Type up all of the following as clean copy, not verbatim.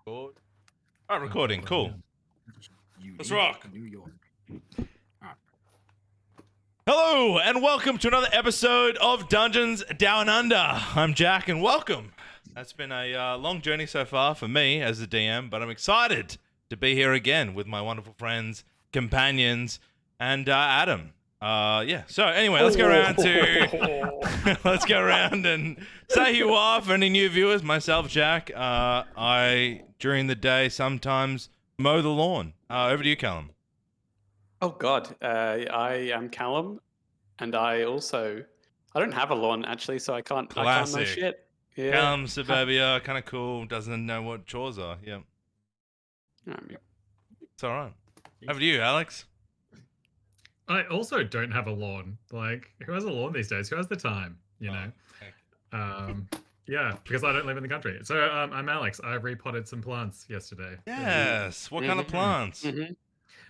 All right, recording. Cool. Let's rock. New York. Hello, and welcome to another episode of Dungeons Down Under. I'm Jack, and welcome. That's been a long journey so far for me as the DM, but I'm excited to be here again with my wonderful friends, companions, and Adam. So anyway, let's go around and say who are for any new viewers. Myself, Jack. I during the day sometimes mow the lawn. Over to you, Callum. Oh God, I am Callum, and I don't have a lawn actually, so I can't know shit. Yeah. Callum, suburbia, kind of cool. Doesn't know what chores are. Yeah, it's all right. Over to you, Alex. I also don't have a lawn. Like, who has a lawn these days? Who has the time? You know. Yeah, because I don't live in the country. So I'm Alex. I repotted some plants yesterday. Yes. What kind of plants?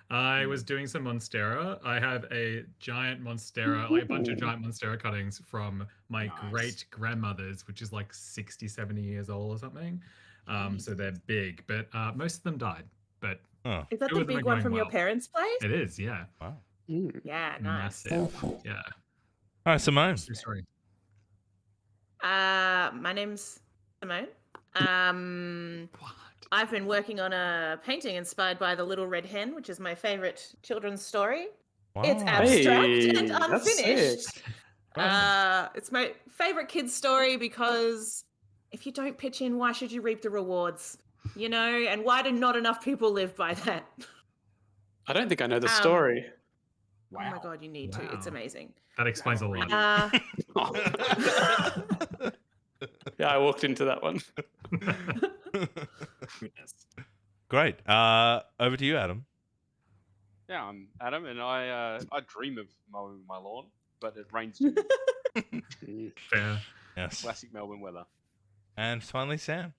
I was doing some Monstera. I have a giant Monstera, like a bunch of giant Monstera cuttings from my great grandmother's, which is like 60, 70 years old or something. So they're big, but most of them died. But is that the big one from your parents' place? It is, yeah. Wow. Yeah, nice. Massive. Yeah. All right, Simone. Sorry. My name's Simone. I've been working on a painting inspired by The Little Red Hen, which is my favorite children's story. Wow. It's abstract and that's unfinished. sick. It's my favorite kid's story because if you don't pitch in, why should you reap the rewards? You know, and why do not enough people live by that? I don't think I know the story. Wow. Oh my God, you need to. It's amazing. That explains a lot. Yeah, I walked into that one. Goodness. Great. Over to you, Adam. Yeah, I'm Adam, and I dream of mowing my lawn, but it rains too much. Fair. Yes. Classic Melbourne weather. And finally, Sam.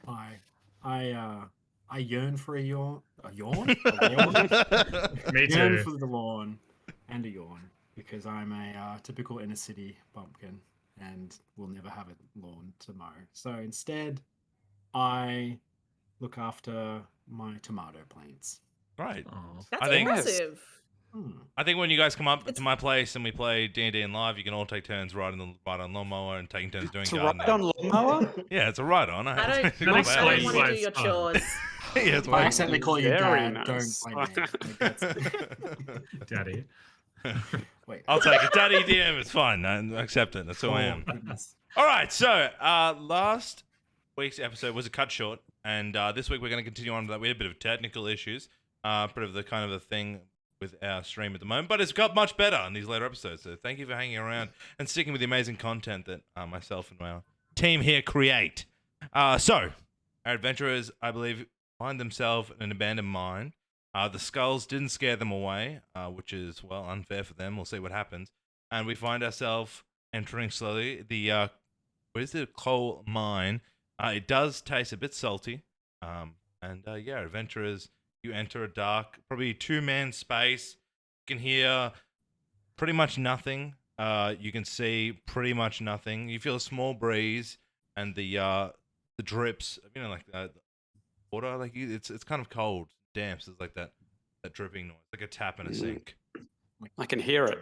I yearn for a yawn. A yawn? A yawn? Me too. Yearn for the lawn and a yawn because I'm a typical inner city bumpkin and will never have a lawn to mow. So instead, I look after my tomato plants. Right. That's I think impressive. I think when you guys come up to my place and we play D&D in live, you can all take turns riding on lawnmower and taking turns doing gardening. Ride on lawnmower? Yeah, it's a ride-on. I don't want to do your chores. Yeah, it's I accidentally call you Dad. Nice. Don't blame me. Daddy. Wait. I'll take it. Daddy DM, it's fine. I accept it. That's who I am. Goodness. All right, so last week's episode was a cut short, and this week we're going to continue on with that. We had a bit of technical issues, bit of the kind of a thing with our stream at the moment, but it's got much better in these later episodes. So thank you for hanging around and sticking with the amazing content that myself and our team here create. So our adventurers, I believe, find themselves in an abandoned mine. The skulls didn't scare them away, which is, well, unfair for them. We'll see what happens. And we find ourselves entering slowly the coal mine. It does taste a bit salty. Adventurers, you enter a dark, probably 2-man space. You can hear pretty much nothing. You can see pretty much nothing. You feel a small breeze and the drips, like water. Like it's kind of cold, damp. So it's like that dripping noise, like a tap in a sink. I can hear it.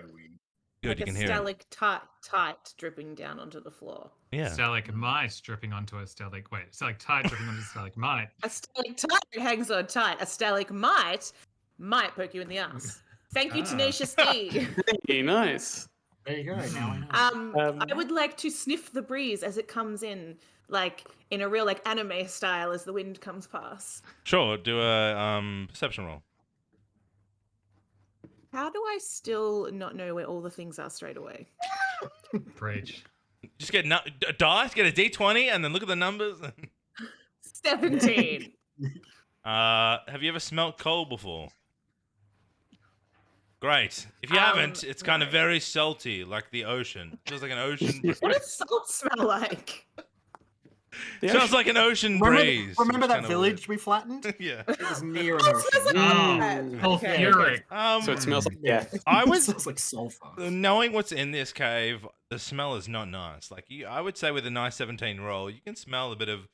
Good, Like you can a hear it. stalactite dripping down onto the floor. Yeah. Stalagmite dripping onto a stalactite dripping onto a stalagmite. A stalactite hangs on tight. A stalagmite might poke you in the ass. Thank you, Tenacious D. Hey, nice. There you go. Now I know. I would like to sniff the breeze as it comes in, like in a real anime style as the wind comes past. Sure. Do a perception roll. How do I still not know where all the things are straight away? Preach. Just get a dice, get a d20, and then look at the numbers. 17. Have you ever smelt coal before? Great. If you haven't, it's kind of very salty, like the ocean. Feels like an ocean. What does salt smell like? Sounds like an ocean breeze. Remember that village we flattened? Yeah. It was near an ocean. Sulfuric. So it smells like death. It smells like sulfur. Knowing what's in this cave, the smell is not nice. Like I would say with a nice 17 roll, you can smell a bit of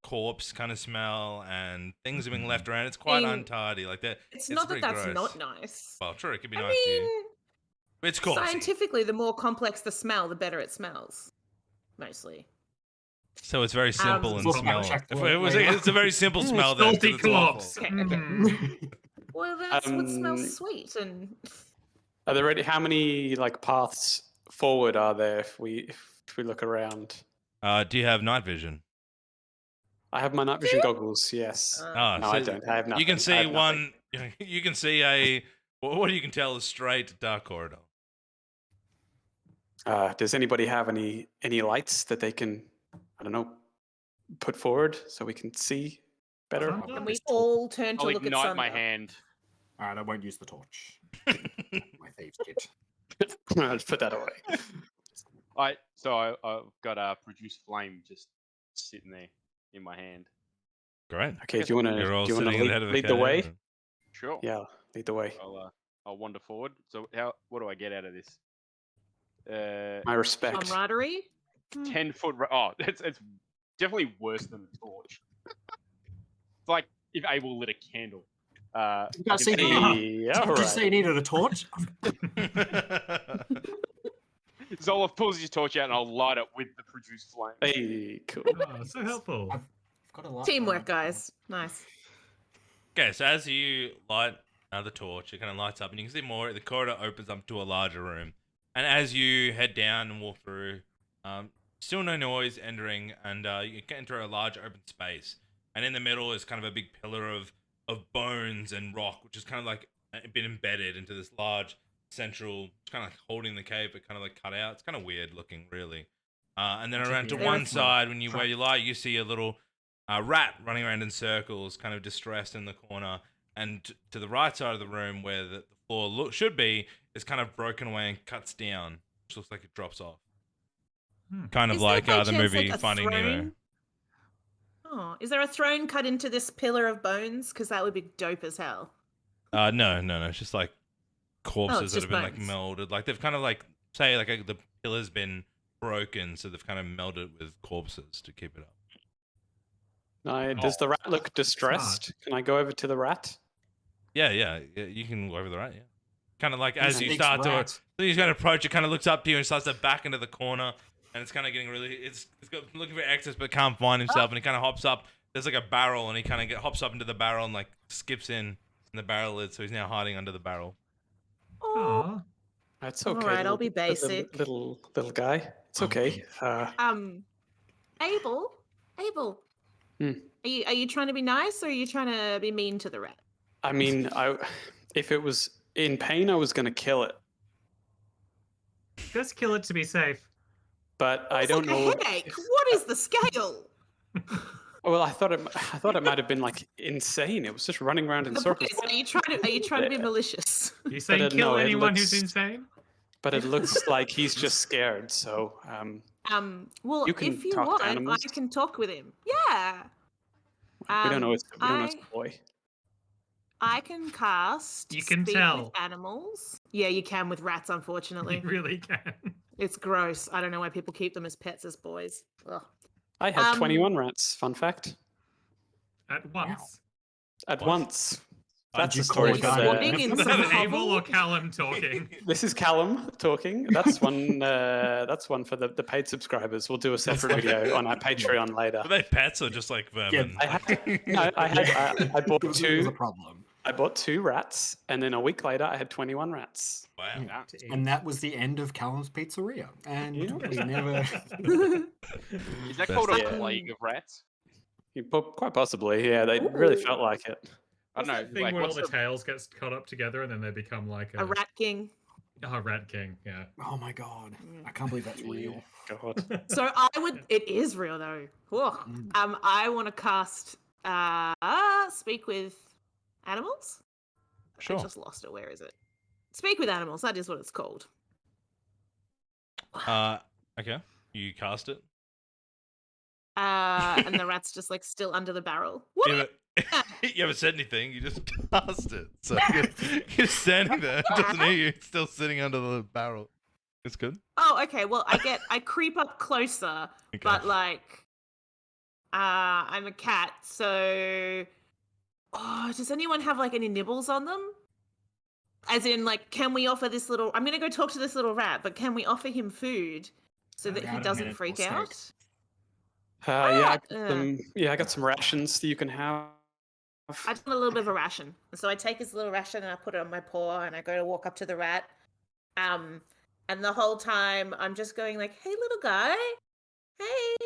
corpse kind of smell and things are being left around. It's quite mean, untidy. Like that. It's not that pretty that's gross. not nice. Well, true, it could be I nice to you. mean, But it's corpsey. scientifically, the more complex the smell, the better it smells. Mostly. So it's very simple and We'll smell. fact check If the it was, later. it's a very simple smell. Then, 'cause Salty it's awful. corpse. Okay, Mm. Well, that's what smells sweet and. Are there how many like paths forward are there if we look around? Do you have night vision? I have my night vision goggles. Yes. Ah, No, so I don't. I have nothing. You can I see have nothing. one. You can see a. What you can tell is straight dark corridor. Does anybody have any lights that they can, I don't know, put forward so we can see better? Thunder? And we all turn to I'll look at ignite Sunder. my hand. All right, I won't use the torch. My thieves kit. I'll just put that away. I've got a produce flame just sitting there in my hand. Great. Okay, do you want You're all to sitting at the head of lead the way? cave. Sure. Yeah, lead the way. I'll wander forward. So what do I get out of this? My respect. Camaraderie. 10-foot. Oh, it's definitely worse than a torch. It's like if Abel lit a candle. You guys see, Yeah, did you say you needed a torch? Zoloff pulls his torch out and I'll light it with the produce flame. Hey, cool. Oh, so helpful. I've got a light Teamwork, on. guys. Nice. Okay, so as you light the torch, it kind of lights up, and you can see more. The corridor opens up to a larger room, and as you head down and walk through, still no noise entering, and you can enter a large open space. And in the middle is kind of a big pillar of bones and rock, which is kind of like been embedded into this large central, kind of like holding the cave, but kind of like cut out. It's kind of weird looking, really. And then around to Very one small. side, where you lie, you see a little rat running around in circles, kind of distressed in the corner. And to the right side of the room, where the floor should be, is kind of broken away and cuts down, which looks like it drops off. Kind of Is there like by the chance, movie like, a Finding Nemo. throne? Oh, is there a throne cut into this pillar of bones? Because that would be dope as hell. No. It's just like corpses that just have been like bones. melded. Like they've kind of like say like the pillar's been broken, so they've kind of melded with corpses to keep it up. Does the rat look distressed? Can I go over to the rat? Yeah, you can go over the rat. Yeah, kind of like as you Big start rat. to, he's going to approach. It kind of looks up to you and starts to back into the corner, and it's kind of getting really. It's looking for access, but can't find himself, and he kind of hops up. There's like a barrel, and he kind of hops up into the barrel and like skips in the barrel lid, so he's now hiding under the barrel. Oh, Aw. That's All okay. right, I'll be little- basic. Little guy. It's okay. Abel. Hmm. Are you trying to be nice or are you trying to be mean to the rat? I mean, if it was in pain, I was going to kill it, Just kill it to be safe. but I It's don't like know. a headache. What is the scale? Well, I thought it might have been like insane. It was just running around in The circles. point is, are you trying to be malicious? You saying no, kill it anyone who's looks- insane? But it looks like he's just scared. So, Well, You can if you talk to want, animals. I can talk with him. Yeah. we don't know. We don't know I- it's a boy. I can cast. You can speak tell. with animals. Yeah, you can with rats. Unfortunately, You really can. it's gross. I don't know why people keep them as pets as boys. Ugh. I had Um, 21 rats. Fun fact. At once. At What? once. That's you the story call for it Squatting the. in Is some that Abel hovel? or Callum talking? This is Callum talking. That's one. That's one for the paid subscribers. We'll do a separate video on our Patreon later. Are they pets or just like vermin? I bought It was a two. problem. I bought 2 rats, and then a week later, I had 21 rats. Wow. Yeah. And that was the end of Callum's Pizzeria. And Yeah. we never. Is that Best called a idea. plague of rats? Quite possibly, yeah. They really felt like it. I don't know. That thing Like, where all what's the tails get cut up together and then they become like A rat king. Oh, Rat King, yeah. Oh my god. I can't believe that's real. God. So I would. It is real though. Whoa. Mm. I want to cast. Speak with animals. Sure. I just lost it. Where is it? Speak with animals. That is what it's called. Okay. You cast it. And the rat's just like still under the barrel. What? You haven't said anything. You just cast it. So you're standing there. It doesn't hear you. It's still sitting under the barrel. It's good. Oh, okay. Well, I creep up closer, Okay. but like, I'm a cat, so does anyone have like any nibbles on them? As in, like, can we offer this little? I'm gonna go talk to this little rat, but can we offer him food so that he Rat a doesn't minute, freak we'll out? steak. I got some rations that you can have. I just want a little bit of a ration, and so I take his little ration and I put it on my paw, and I go to walk up to the rat. And the whole time I'm just going like, "Hey, little guy, hey,"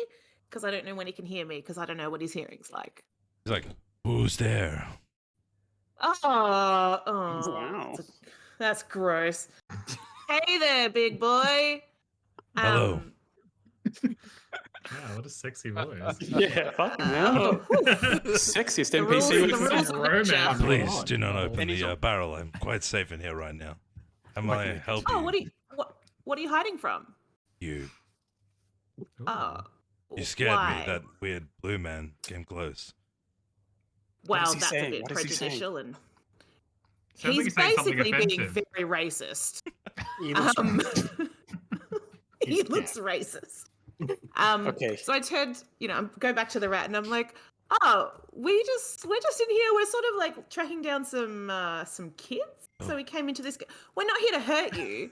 because I don't know when he can hear me because I don't know what his hearing's like. He's like, who's there? Oh, Wow. that's gross. Hey there, big boy. Hello. Yeah, what a sexy voice. Yeah, fucking hell. Oh, Sexiest The rules- NPC the we can rules see. of Romance. nature. Please do not open And he's the all- barrel. I'm quite safe in here right now. How may I help Oh, you? what are you hiding from? You Oh, scared why? me. That weird blue man came close. What Well, is he that's saying? a bit What is he saying? prejudicial, and Sounds like he's he's saying something basically being offensive. very racist. He looks Um, racist. he He's looks dead. racist. Okay. So I turned, go back to the rat, and I'm like, "Oh, we're just in here. We're sort of like tracking down some kids. So we came into this. We're not here to hurt you.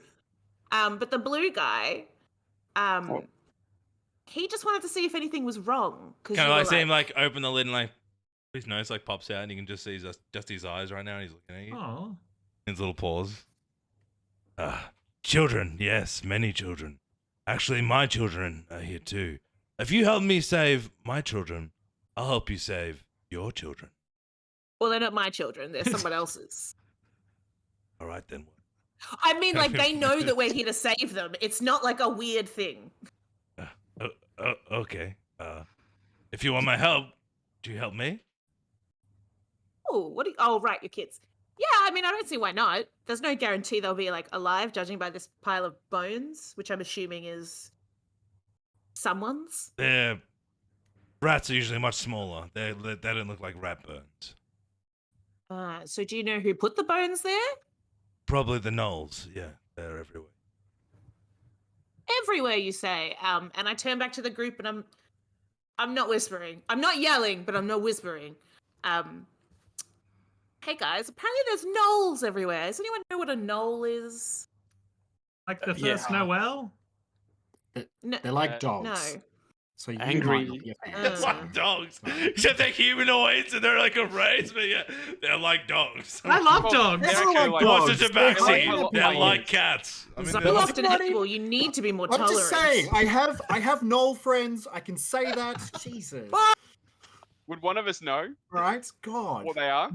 But the blue guy, Oh. he just wanted to see if anything was wrong. Kind of like see him like open the lid and like his nose like pops out and you can just see just his eyes right now. And he's looking at you. Oh. His little paws. Children, yes, many children. Actually, my children are here too. If you help me save my children, I'll help you save your children. Well, they're not my children. They're someone else's. All right then. I mean, like, they know that we're here to save them. It's not like a weird thing. Okay. If you want my help, do you help me? Oh, oh, right, your kids. Yeah, I mean, I don't see why not. There's no guarantee they'll be, like, alive, judging by this pile of bones, which I'm assuming is someone's. Rats are usually much smaller. They don't look like rat bones. So do you know who put the bones there? Probably the gnolls. Yeah, they're everywhere. Everywhere, you say. And I turn back to the group, and I'm not whispering. I'm not yelling, but I'm not whispering. Hey guys, apparently there's gnolls everywhere. Does anyone know what a gnoll is? Like the Yeah. first Noel? No. They're like No. dogs. No. So you Angry- might not be a fan. It's like dogs. Except they're humanoids and they're like a race, but yeah, they're like dogs. I love Well, dogs. they're Everyone actually like dogs. What's a They're tabaxi? like They're lions. like cats. I mean, So they're often not equal, you need to be more I'm tolerant. just saying. I have Knoll friends. I can say that. Jesus. Would one of us know Right? God. what they are?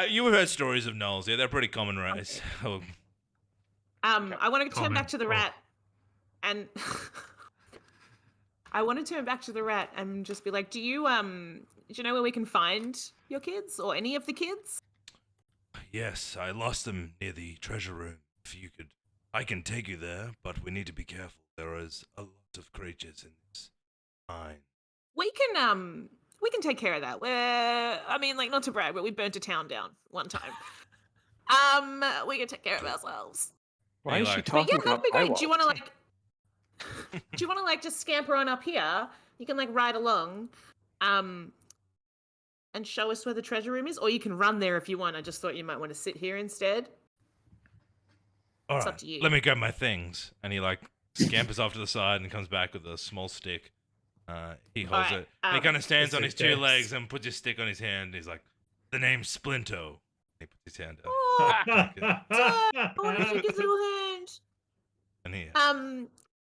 you have heard stories of gnolls. Yeah, they're a pretty common race. Oh, I want to turn Comment. back to the Oh. rat, and I want to turn back to the rat and just be like, do you know where we can find your kids or any of the kids? yes, I lost them near the treasure room. If you could, I can take you there, but we need to be careful. There is a lot of creatures in this mine. We can take care of that. I mean, like, not to brag, but we burnt a town down one time. We can take care of ourselves. Why Hey, is she like- But talking yeah, about that'd be great. Do you want to Firewatch? just scamper on up here? You can like ride along, and show us where the treasure room is, or you can run there if you want. I just thought you might want to sit here instead. All It's right, up to you. let me grab my things. And he like scampers off to the side and comes back with a small stick. He holds Alright, it. And he kind of stands It's on a his two dex. legs and puts his stick on his hand. He's like, the name's Splinto. He puts his hand down. Oh, I want to shake his little hand. And he,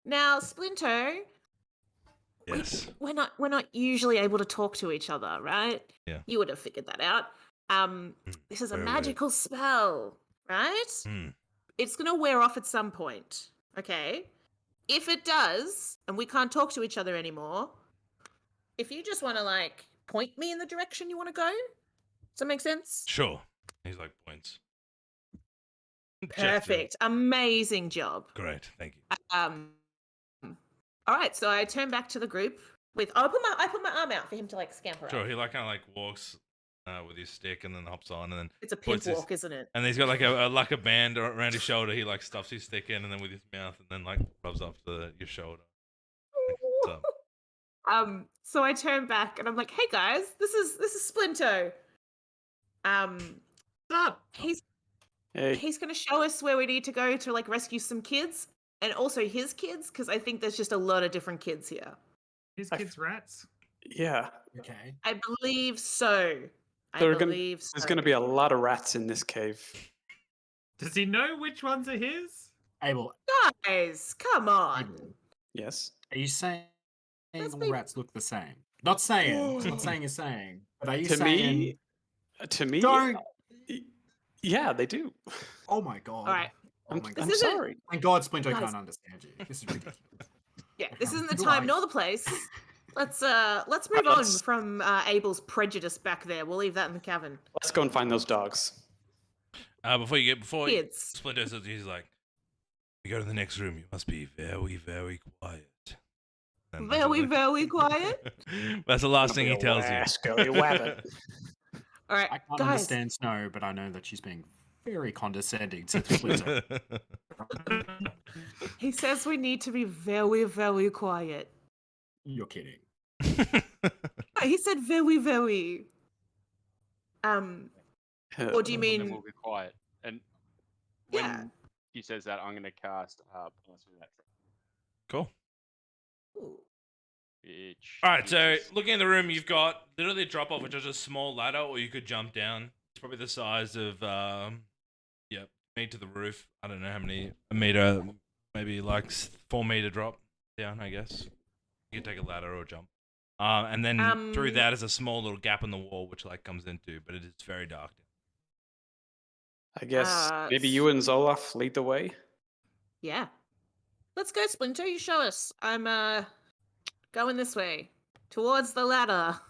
Now, Splinter, yes. we're not usually able to talk to each other, right? Yeah. You would have figured that out. This is a very weird. magical spell, right? Hmm. It's gonna wear off at some point. Okay. If it does, and we can't talk to each other anymore, if you just want to like point me in the direction you want to go, does that make sense? Sure. He's like points. Perfect. Amazing job. Great. Thank you. All right, so I turn back to the group with I put my arm out for him to like scamper Sure. up. He like kind of like walks with his stick and then hops on and then It's a pimp puts his- walk, isn't it? and he's got like a band around his shoulder. He like stuffs his stick in and then with his mouth and then like rubs up your shoulder. What's up? So I turn back and I'm like, "Hey guys, this is Splinto. Stop. He's Hey, going to show us where we need to go to like rescue some kids and also his kids because I think there's just a lot of different kids here. His I- kids rats. yeah. Okay. I believe so. There's So. going to be a lot of rats in this cave. Does he know which ones are his? Abel, Guys, come on. Abel, Yes. are you saying Let's all be- rats look the same? Not saying. Not saying you're saying. But are you To saying? me, Don't. yeah, they do. Oh my god. All right. Oh my I'm god. isn't- sorry. Thank God Splinter Guys. can't understand you. This is ridiculous. Yeah, this isn't the You're time right. nor the place. Let's move on from Abel's prejudice back there. We'll leave that in the cavern. Let's go and find those dogs. Before Kids. Splinter says, he's like, "You go to the next room. You must be very, very quiet." And that's Very, all- very quiet. That's the last thing he tells you. Scurry wabbit. All right, I can't guys. understand Snow, but I know that she's being very condescending to Splinter. He says we need to be very, very quiet. You're kidding. He said very, very. Or do you Then mean? we'll be quiet. And when Yeah. he says that, I'm going to cast Pass Through That Trap, Cool. Ooh. which All right, so is- looking in the room, you've got literally a drop off, which is a small ladder, or you could jump down. It's probably the size of, feet to the roof. I don't know how many, a meter, maybe like 4 meter drop down, I guess. You could take a ladder or jump. And then through that is a small little gap in the wall, which light comes into, but it is very dark. I guess Uh, maybe you and Zolaf lead the way. Yeah. Let's go, Splinter. You show us. I'm going this way towards the ladder,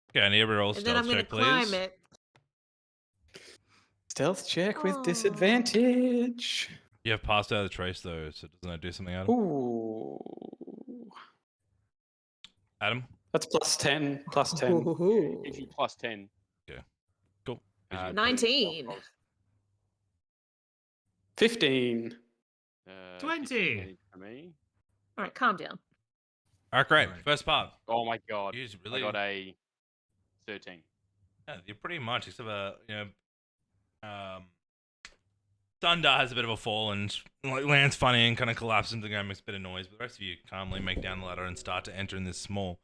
Okay, and everybody roll and then I'm stealth gonna check, please. climb it. Stealth check with Aw. disadvantage. You have passed out of the trace, though, so doesn't that do something, Adam? Ooh. Adam? That's plus 10. Plus 10. Ooh. gives you plus 10. Okay. Cool. Uh, to 19. stealth rolls. 15. 20. disadvantage For me. All right, calm down. All right, great. Alright. First part. Oh my god. You I got a 13. Yeah, you're pretty much, except for, Thunder has a bit of a fall and like lands funny and kind of collapses into the ground, makes a bit of noise. But the rest of you calmly make down the ladder and start to enter in this small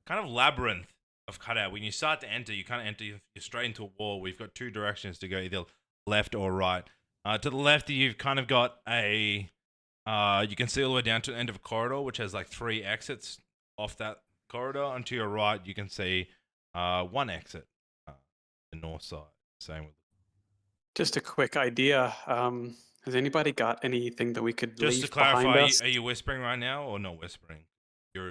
kind of labyrinth of cutout. When you start to enter, you kind of enter you're straight into a wall. We've got two directions to go, either left or right. To the left, you've kind of got a you can see all the way down to the end of a corridor, which has like 3 exits off that corridor. And to your right, you can see 1 exit, the north side. Same with. Just a quick idea. Has anybody got anything that we could Just leave to clarify, behind us? are you whispering right now or not whispering?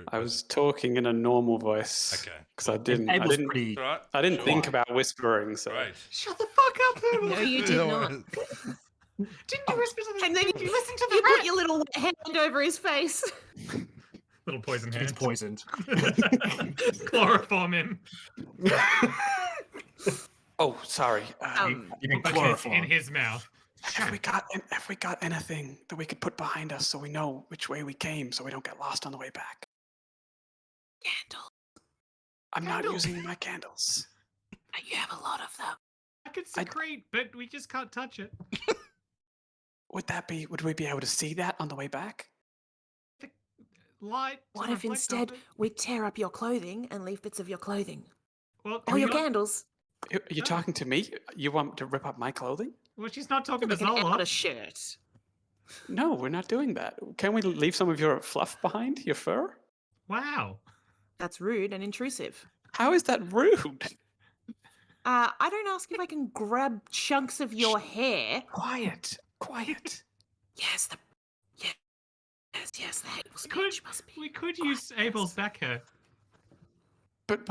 I was talking in a normal voice. Okay. Because I didn't Pretty. Right. I didn't Sure. think about whispering, so Right. Shut the fuck up, Poodle. No, you did not. Didn't you whisper to the And then Did you listen to the You rat? put your little wet hand over his face. Little poison hand. He's poisoned. Chloroform him. Oh, sorry. You can Okay, chloroform. in his mouth. Have we got anything that we could put behind us so we know which way we came so we don't get lost on the way back? Candle. I'm not Candles. using my candles. You have a lot of them. I could secrete, but we just can't touch it. Would we be able to see that on the way back? Light. to What if reflect instead off it? we tear up your clothing and leave bits of your clothing? Well, Or your not- candles? Are you Oh. talking to me? You want to rip up my clothing? Well, she's not talking to Like an outer Zola. shirt. No, we're not doing that. Can we leave some of your fluff behind? Your fur? Wow. That's rude and intrusive. How is that rude? I don't ask if I can grab chunks of your hair. Quiet. Quiet. Yes, yes, the hair was Could- speech must be. We could use Abel's back hair. But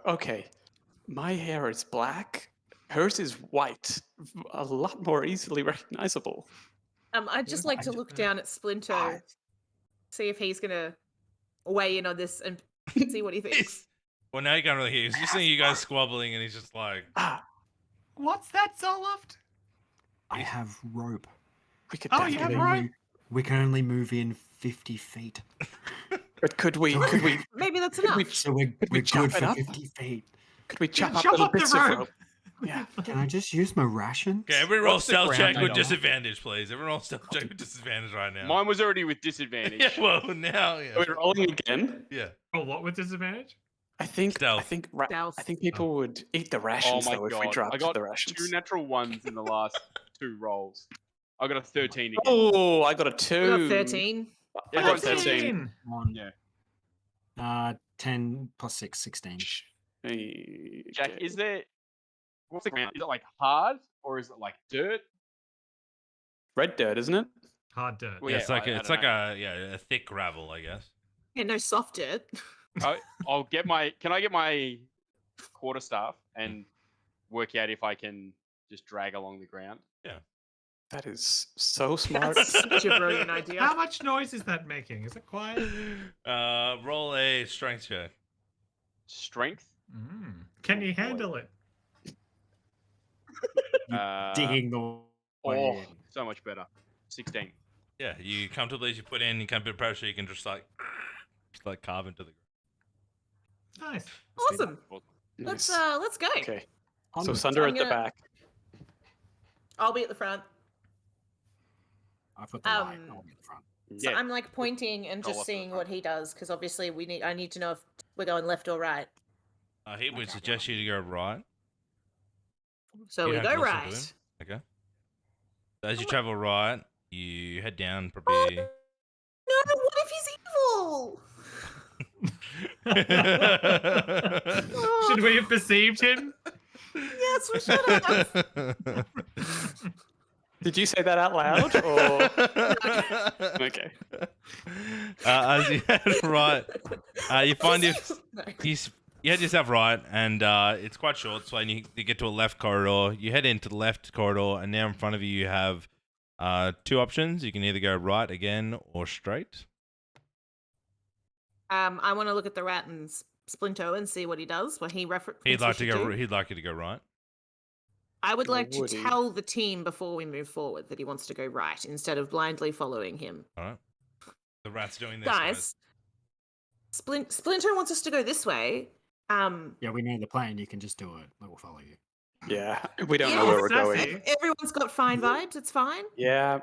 okay. My hair is black. Hers is white. A lot more easily recognizable. I'd just like to look down at Splinter, see if he's gonna weigh in on this and see what he thinks. Well, now you can't really hear. He's just seeing you guys squabbling, and he's just like, What's that, Zoloft? I have rope. We could Oh, you have definitely- rope? We can only move in 50 feet. But could we Maybe that's Could we enough. So we're we good chop it for up? 50 feet. chop up chop little up the bits of rope. rope? Yeah. Can I just use my rations? Okay, everyone roll What's the stealth ground check made with of? disadvantage, please. Everyone roll stealth check with disadvantage right now. Mine was already with disadvantage. Yeah, well, now, yeah. Are we rolling again? Yeah. Oh, what with disadvantage? I think Stealth. Stealth. people would eat the Oh rations my though if we god! dropped I got the 2 rations. natural ones in the last 2 rolls. I got a 13 again. Oh, I got a We 2. got 13. I I got got 13. One. Yeah. 10 plus 6, 16. Jack, is there? What's the ground? Is it like hard or is it like dirt? red dirt, isn't it? Hard dirt. Well, Yeah, yeah, it's like I it's don't like know. a thick gravel, I guess. Yeah, no soft dirt. I'll get my. Can I get my quarterstaff and work out if I can just drag along the ground? That is so smart. That's such a brilliant How idea. much noise is that making? Is it quiet? Roll a strength check. Strength. Can you boy. handle it? Digging the way Oh, in. so much better. 16. Yeah, you comfortably as you put in, you can put pressure, you can just like carve into the ground. Nice. Awesome. Nice. Let's go. Okay. So Onwards. Sunder I'm at the gonna- back. I'll be at the front. I've got the light. Um, I'll be at the front. So Yeah. I'm like pointing and Roll just up to the seeing front. what he does because obviously I need to know if we're going left or right. He would Okay, suggest you to go right. So You we have to go listen to right. him. Okay. So as you travel right, you head down probably. No, what if he's evil? Should we have perceived him? Yes, we should have. Did you say that out loud or okay? As you head right, you find you No. head yourself right, and it's quite short. So when you get to a left corridor, you head into the left corridor, and now in front of you have 2 options. You can either go right again or straight. I want to look at the rat and Splinto and see what he does. What he references. He'd like you to go right. I would like to Would he? tell the team before we move forward that he wants to go right instead of blindly following him. All right. The rat's doing this. Guys, Splinter wants us to go this way. Yeah, we know the plan. You can just do it. We'll follow you. Yeah, we don't Yeah, know where we're sassy. going. Everyone's got fine vibes. It's fine. Yeah.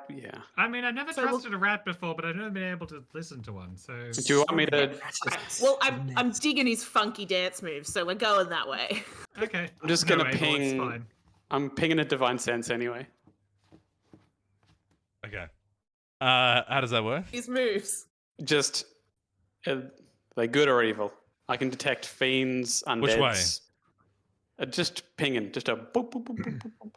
I mean, I never So we'll- trusted a rat before, but I've never been able to listen to one. So Do you want me to? Right. Well, I'm digging his funky dance moves, so we're going that way. okay. I'm just No gonna able, it's ping. fine. I'm pinging a divine sense anyway. Okay. How does that work? His moves. Just they good or evil? I can detect fiends, undeads. Which way? Just pinging, just a boop, boop, boop, boop, boop, boop.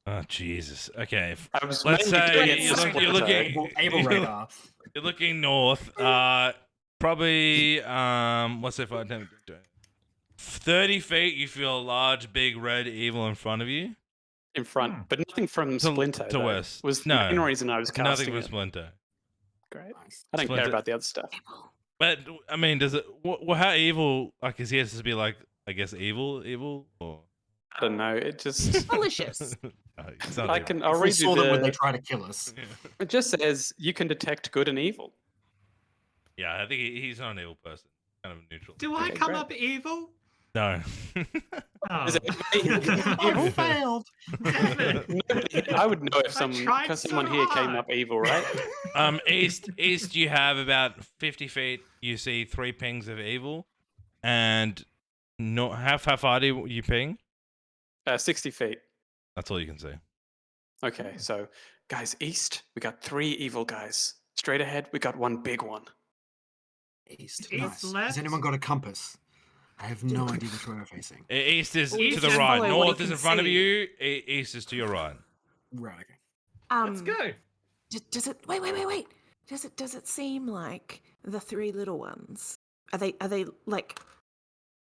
Oh Jesus. Okay. I was Let's mainly doing say it you're, for you're Splinter. looking. Able radar. You're looking north. Probably. Let's say 30 feet. You feel a large, big, red evil in front of you. in front, but nothing from Splinter. to though, west. was No. the main reason I was Nothing casting from it. Splinter. Great. Nice. I don't Splinter- care about the other stuff. But I mean, does it? Well, how evil? Like, is he has to be like? I guess evil, or I don't know. It just. Malicious. No, it's not I evil. can. I'll We read saw you them when they the. try to kill us. It just says you can detect good and evil. Yeah, I think he's not an evil person. Kind of neutral. Do I Okay, come great. up evil? No. Oh. Is it- I failed. I would know if I tried so someone here came hard. up evil, right? East. You have about 50 feet. You see 3 pings of evil, and not how far do you ping? 60 feet. That's all you can see. Okay, so guys, east, we got 3 evil guys. Straight ahead, we got 1 big one. East. East, Nice. left. Has anyone got a compass? I have no idea which way we're facing. East is East to the is right. follow what North he is can in front of see. you. East is to your right. Right. Okay. Let's go. Does it? Wait. Does it seem like the 3 little ones? Are they like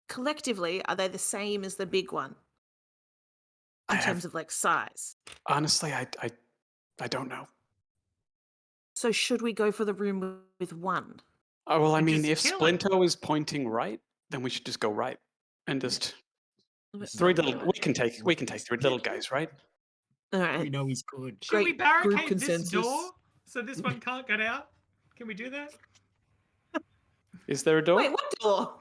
collectively? Are they the same as the big one in I have- terms of like size? Honestly, I don't know. So should we go for the room with 1? Oh, well, I And mean, just if kill it. Splinter is pointing right, then we should just go right and just Let's 3 go little. right. We can take 3 little guys, right? All We right. know he's good. Should we Great group barricade this consensus. door so this one can't get out? Can we do that? Is there a door? Wait, what door?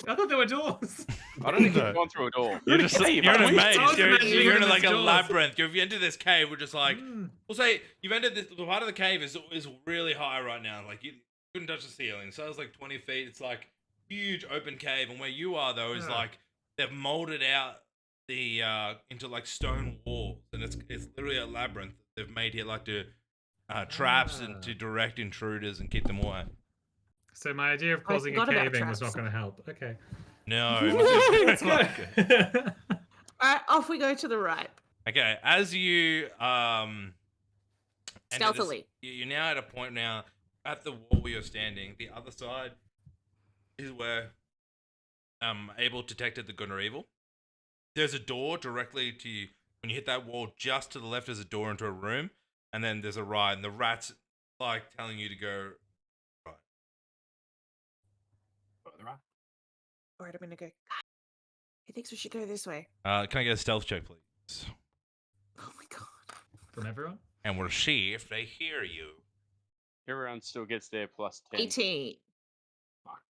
I thought there were doors. I don't think No. you've gone through a door. You're in a just cave, you're in a aren't we? maze. I was imagining You're in one of like a those doors. labyrinth. If you enter this cave, we're just like Mm. we'll say you've entered this. The part of the cave is really high right now. Like you couldn't touch the ceiling, so it's like 20 feet. It's like huge open cave, and where you are though is Yeah. like they've molded out the into like stone walls, and it's literally a labyrinth they've made here, like to traps and to direct intruders and keep them away. So my idea of I causing a forgot about caving was not traps. going to help. Okay. No. Let's go. All right, off we go to the right. Okay, as you enter this- Stealthily. you're now at a point now at the wall where you're standing. The other side is where Abel detected the good or evil. There's a door directly to you. When you hit that wall, just to the left is a door into a room, and then there's a right, and the rat's like telling you to go right. Further up. All right, I'm gonna go. He thinks we should go this way. Can I get a stealth check, please? Oh my god. From everyone? And we'll see if they hear you. Everyone still gets their plus 10. 18. Fuck.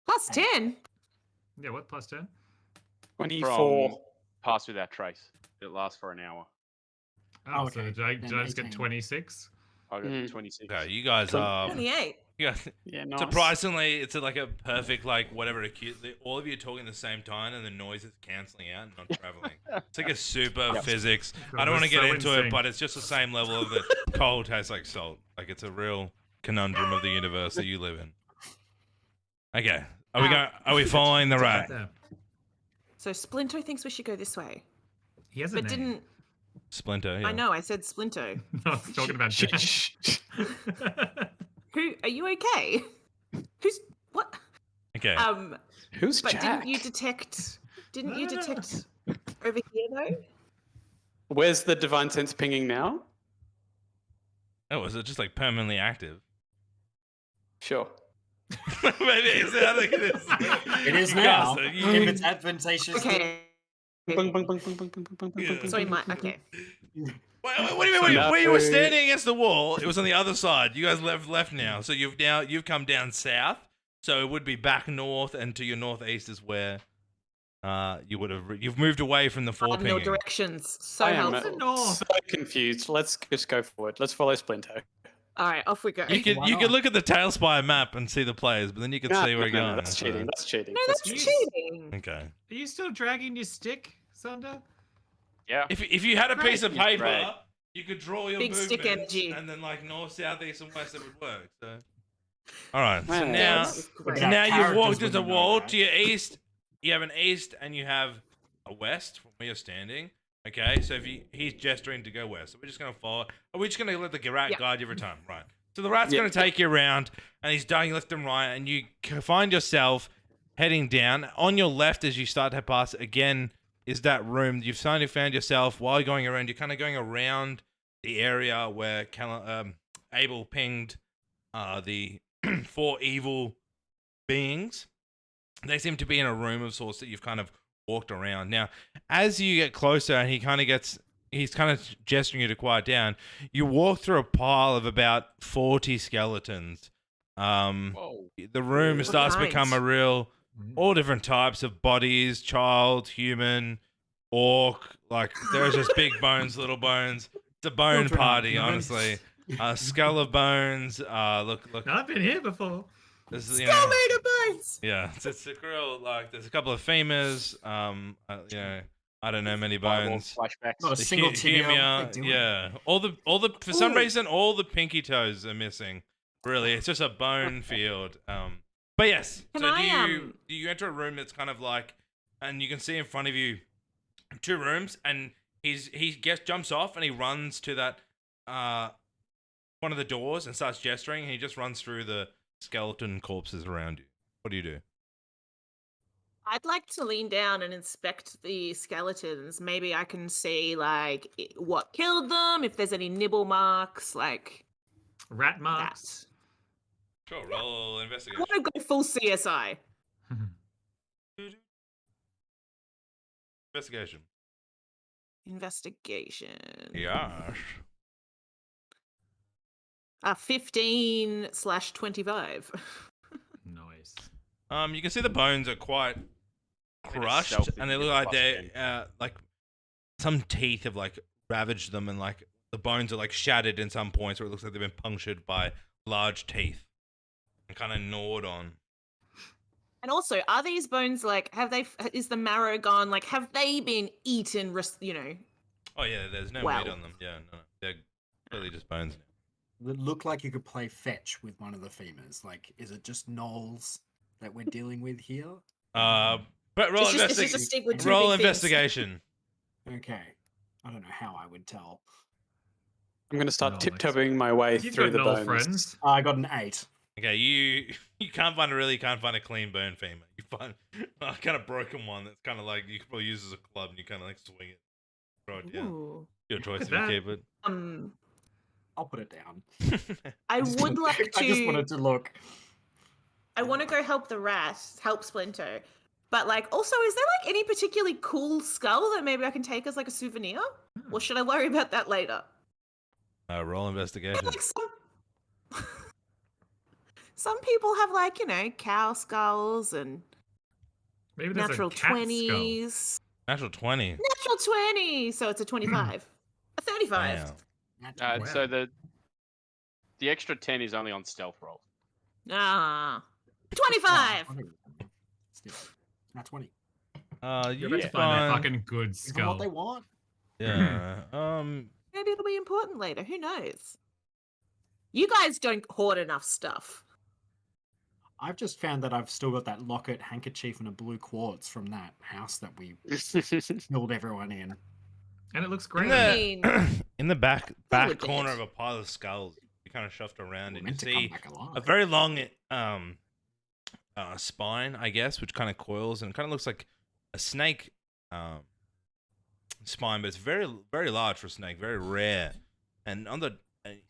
Plus 10. Yeah, what? Plus 10? 24. From Pass Without Trace. It lasts for an hour. Oh, okay. so did I Then just get 18. 26? I got Mm. 26. Okay, you guys 28. you guys Yeah, nice. surprisingly, it's like a perfect like whatever acute. All of you are talking at the same time, and the noise is canceling out and not traveling. It's like a super Yep. physics. God, I don't want to we're get so into in it, sync. but it's just the same level of the cold tastes like salt. Like it's a real conundrum of the universe that you live in. Okay, are we going? Are we following the rat? There. So Splinter thinks we should go this way. He has a But name. didn't. Splinter. Yeah. I know, I said Splinter. No, I was talking about Jack. Who. Are you okay? Who's. What? Okay. Who's But Jack? didn't you detect. Didn't you detect over here though? Where's the divine sense pinging now? Oh, is it just like permanently active? Sure. Maybe is it? I think it is. It is now. Yes, If it's advantageous. Okay. Bung, bung, bung, bung, bung, bung, bung, bung, Yeah. bung, So we bung, might. bung, bung. Okay. What do you mean? So Where you were now- standing against the wall, it was on the other side. You guys left now, so you've come down south. So it would be back north, and to your northeast is where you would have. You've moved away from the I four have no pinging. directions. So I am helpful. North. so confused. Let's just go forward. Let's follow Splinter. All right, off we go. You Why could not? look at the Tailspire map and see the players, but then you could No, see where no, you're no, going. that's so- cheating. That's cheating. No, that's cheating. cheating. Okay. Are you still dragging your stick, Sander? Yeah. If you had a piece of Right. paper, Right. you could draw your Big stick movements, energy. and then like north, south, east, and west, it would work. So. All right. So Man. now. That's But great. that Now you've characters walked to wouldn't the know wall. that. To your east, you have an east and you have a west from where you're standing. Okay, so if he's gesturing to go west, so we're just gonna follow. Are we just gonna let the rat Yeah. guide you every time? Right. So the rat's Yeah. gonna take you around, and he's going left and right, and you find yourself heading down. On your left, as you start to pass again, is that room. You've suddenly found yourself while you're going around. You're kind of going around the area where Abel pinged the four evil beings. They seem to be in a room of sorts that you've kind of walked around. Now, as you get closer and he's kind of gesturing you to quiet down, you walk through a pile of about 40 skeletons. Whoa. The room What starts to kinds? become a real, all different types of bodies, child, human, orc, like there's just big bones, little bones. It's a bone Children, party, bones. honestly. Skull of bones. Look. No, I've been here before. This is, Still made of bones. yeah, it's a grill. Like, there's a couple of femurs. I don't know many Fireball bones. Flashbacks. Not a The single hu- tibia. humia, What they doing? yeah. All the for some Ooh. reason all the pinky toes are missing. Really, it's just a bone field. But yes. Can so I, do you enter a room that's kind of like, and you can see in front of you two rooms, and he jumps off and he runs to that one of the doors and starts gesturing, and he just runs through the skeleton corpses around you. What do you do? I'd like to lean down and inspect the skeletons. Maybe I can see like what killed them, if there's any nibble marks, like Rat marks. that. Sure, roll I investigation. want to go full CSI. Investigation. Investigation. Yes. 15/25. Nice. You can see the bones are quite Like a crushed, stealth and that they you look get like crushed they like some teeth have like ravaged them, and like the bones are like shattered in some points, where it looks like they've been punctured by large teeth and kind of gnawed on. And also, are these bones like? Is the marrow gone? Like, have they been eaten? You know. Oh yeah, there's no Well. meat on them. Yeah, no, they're clearly just bones now. It looked like you could play fetch with one of the femurs. Like, is it just gnolls that we're dealing with here? But roll It's just a stick with two roll big things. investigation. Okay. I don't know how I would tell. I'm going to start No, tiptoeing my way You've through got the null bones. friends. I got an 8. Okay, you can't find a clean bone femur. You find a kind of broken one that's kind of like you could probably use as a club, and you kind of like swing it, throw it down. Ooh. Your choice if Look you at keep it. I'll put it down. I would like to. I just wanted to look. I want to go help the rat, help Splinter. But like, also, is there like any particularly cool skull that maybe I can take as like a souvenir, or should I worry about that later? Roll investigation. Like some people have like cow skulls and Maybe there's natural a cat 20s. Natural 20. Natural 20, so it's a 25, a 35. Wow. So the extra 10 is only on stealth roll. Ah, 25. Still, not 20. You're You about to find a fucking good Isn't skull. what they want. Yeah. Maybe it'll be important later. Who knows? You guys don't hoard enough stuff. I've just found that I've still got that locket, handkerchief, and a blue quartz from that house that we killed everyone in. And it looks In great. the, in the back would corner it. of a pile of skulls, you kind of shoved around We're and you meant to come see back alive. a very long spine, I guess, which kind of coils and kind of looks like a snake spine, but it's very, very large for a snake, very rare. And on the,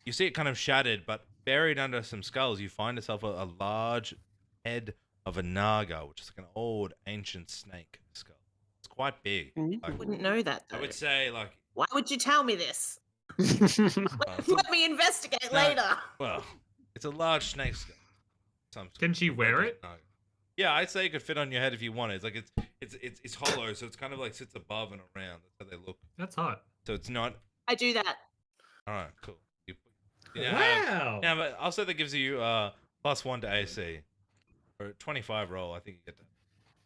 you see it kind of shattered, but buried under some skulls, you find yourself a large head of a naga, which is like an old ancient snake skull. It's quite big. I Like, wouldn't know that though. I would say, like, Why would you tell me this? it's Let me investigate No. later. well, it's a large snake skull. Can she wear it? Naga. Yeah, I'd say it could fit on your head if you wanted. It's like it's hollow, so it's kind of like sits above and around. That's how they look. That's hot. So it's not. I do that. All right, cool. You now have- Wow. Yeah, but I'll say that gives you +1 to AC. Or 25 roll, I think you get that.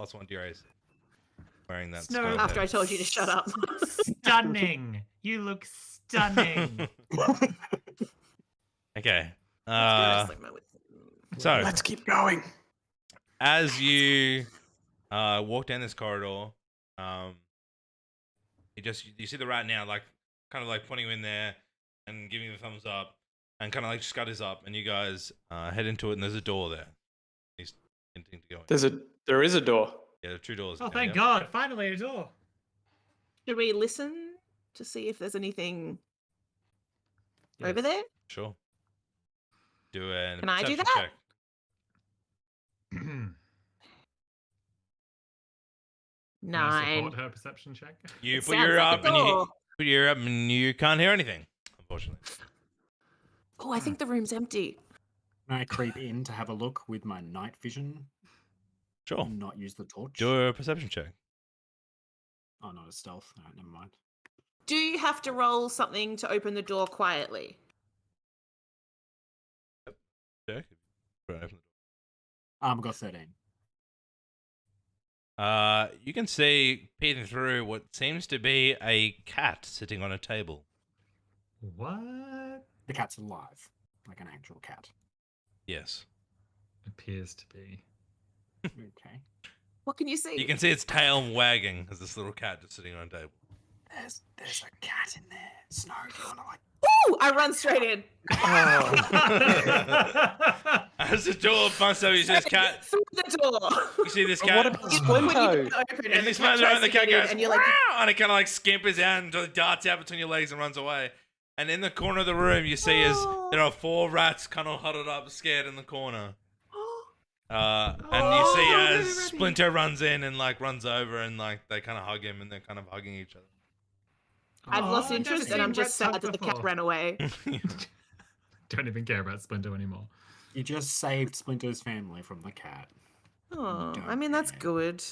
+1 to your AC. Wearing that Snow- skull After I head. told you to shut up. Stunning. You look stunning. Okay. Wrestling mode. So Let's keep going. as you walk down this corridor, you see the rat now, like kind of like pointing you in there and giving you the thumbs up, and kind of like scutters up, and you guys head into it, and there's a door there. He's hinting to go in. There is a door. Yeah, there are 2 doors. Oh, in there, thank yeah. God. Finally, a door. Should we listen to see if there's anything over there? Sure. Do a Can I do perception that? check. Can I 9. support her perception check? You It put your sounds up like a and you door. put your up and you can't hear anything, unfortunately. Oh, I think the room's empty. Can I creep in to have a look with my night vision Sure. and not use the torch? Do a perception check. Oh, not a stealth. No, never mind. Do you have to roll something to open the door quietly? Check. Right, open I've got 13. the door. You can see peering through what seems to be a cat sitting on a table. What? The cat's alive, like an actual cat. Yes. Appears to be. Okay. What can you see? You can see its tail wagging as this little cat just sitting on a table. There's a cat in there. Snow, do you want to like? Ooh, I run straight in. As the door bumps over, you see this cat. Through the door. You see this But cat. what about When you Splinter? get open And and this the cat man's around, tries the to cat get in, goes, and you're like, "Wow!" And it kind of like scampers out and darts out between your legs and runs away. And in the corner of the room, you see is there are 4 rats kind of huddled up, scared in the corner. And you see Oh, as they're ready. Splinter runs in and like runs over and like they kind of hug him and they're kind of hugging each other. I've lost I've never interest and I'm seen just rats sad hug that the cat before. ran away. Don't even care about Splinter anymore. You just saved Splinter's family from the cat. Oh, I don't mean, that's care. good.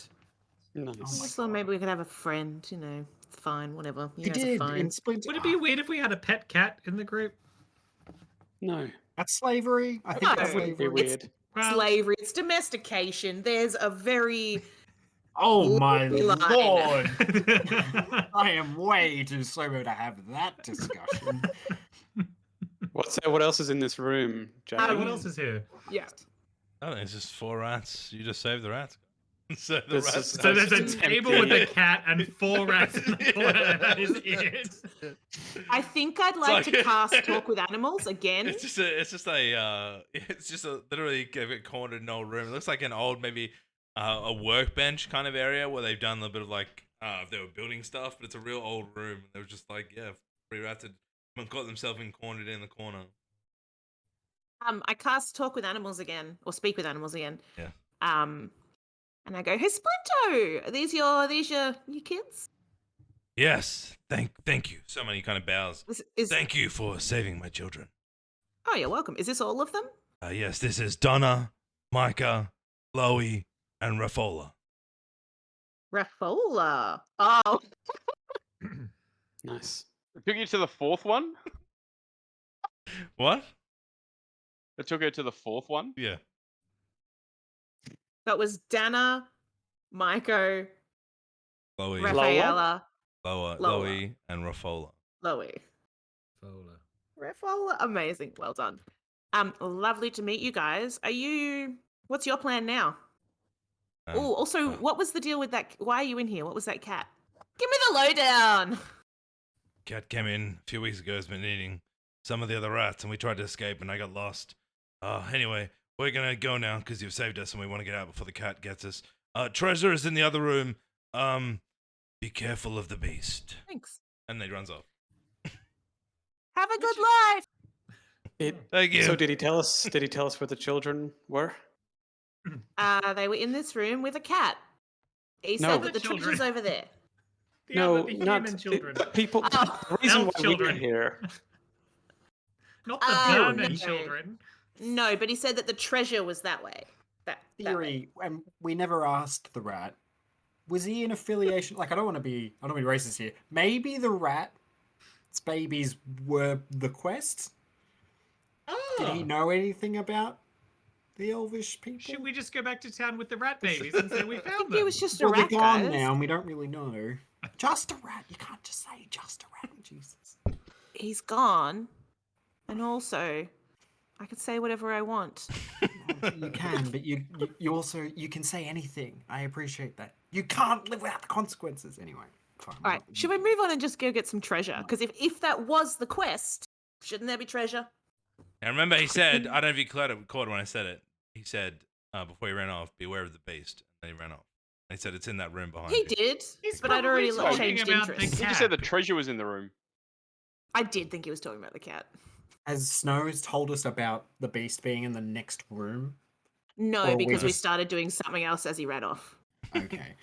I Nice. just thought maybe we could have a friend, you know. It's fine, whatever. You You guys are did fine. in Splinter. Would it be weird if we had a pet cat in the group? No, That's slavery. I think No. that's that wouldn't be slavery. weird. Well, Slavery, it's domestication. There's a very Oh my blurry line. lord! I am way too sober to have that discussion. What else is in this room, Jay? what else is here? Yeah. I don't know, it's just 4 rats. You just saved the rats. So the This rats. is- So there's a Just table empty. with a cat and 4 rats in the corner. That is it. I think I'd like to like- cast Talk with Animals again. It's just a literally get cornered in an old room. It looks like an old maybe a workbench kind of area where they've done a bit of like if they were building stuff, but it's a real old room. They were just like 3 rats had got themselves cornered in the corner. I cast Talk with Animals again, or Speak with Animals again. Yeah. And I go, "Hey, Splinto, are these your kids?" Yes, thank you. So many kind of bows. Is Thank you for saving my children. Oh, you're welcome. Is this all of them? Yes, this is Donna, Micah, Chloe, and Rafola. Rafola. Oh, Nice. It took you to the 4th one? What? It took her to the 4th one? Yeah. that was Dana, Maiko, Chloe, Rafaela, Loa, Lola. Chloe, and Rafola. Loie. Fola. Rafola, amazing. Well done. Lovely to meet you guys. What's your plan now? Oh, also, what was the deal with that? Why are you in here? What was that cat? Give me the lowdown. Cat came in a few weeks ago, has been eating some of the other rats, and we tried to escape, and I got lost. Anyway, we're gonna go now, because you've saved us, and we want to get out before the cat gets us. Treasure is in the other room. Be careful of the beast. Thanks. And then he runs off. Have a good life. Thank you. So did he tell us? Did he tell us where the children were? They were in this room with a cat. He No. said that the Children. treasure's over there. No, the not human children. The people. Oh. The reason Elf why children. we're here. Not the Oh, vermin no. children. No, but he said that the treasure was that way. That way. Theory, and we never asked the rat. Was he in affiliation? Like, I don't want to be racist here. Maybe the rat's babies were the quest. Did he know anything about the elvish people? Should we just go back to town with the rat babies and say we I found think them? he was just a Well, they're rat, gone guys. now, and we don't really know. Just a rat. You can't just say just a rat. Jesus. He's gone, and also, I could say whatever I want. You can, but you also you can say anything. I appreciate that. You can't live without the consequences. Anyway, fine. All right, should we move on and just go get some treasure? Because if that was the quest, shouldn't there be treasure? And remember, he said, I don't know if you caught when I said it. He said, before he ran off, beware of the beast. And then he ran off. And he said, it's in that room behind He you. did, He's but I'd already probably talking changed about the interest. You just said the treasure was in the room. I did think he was talking about the cat. Has Snow told us about the beast being in the next room? No, Or we because we just- started doing something else as he ran off. Okay.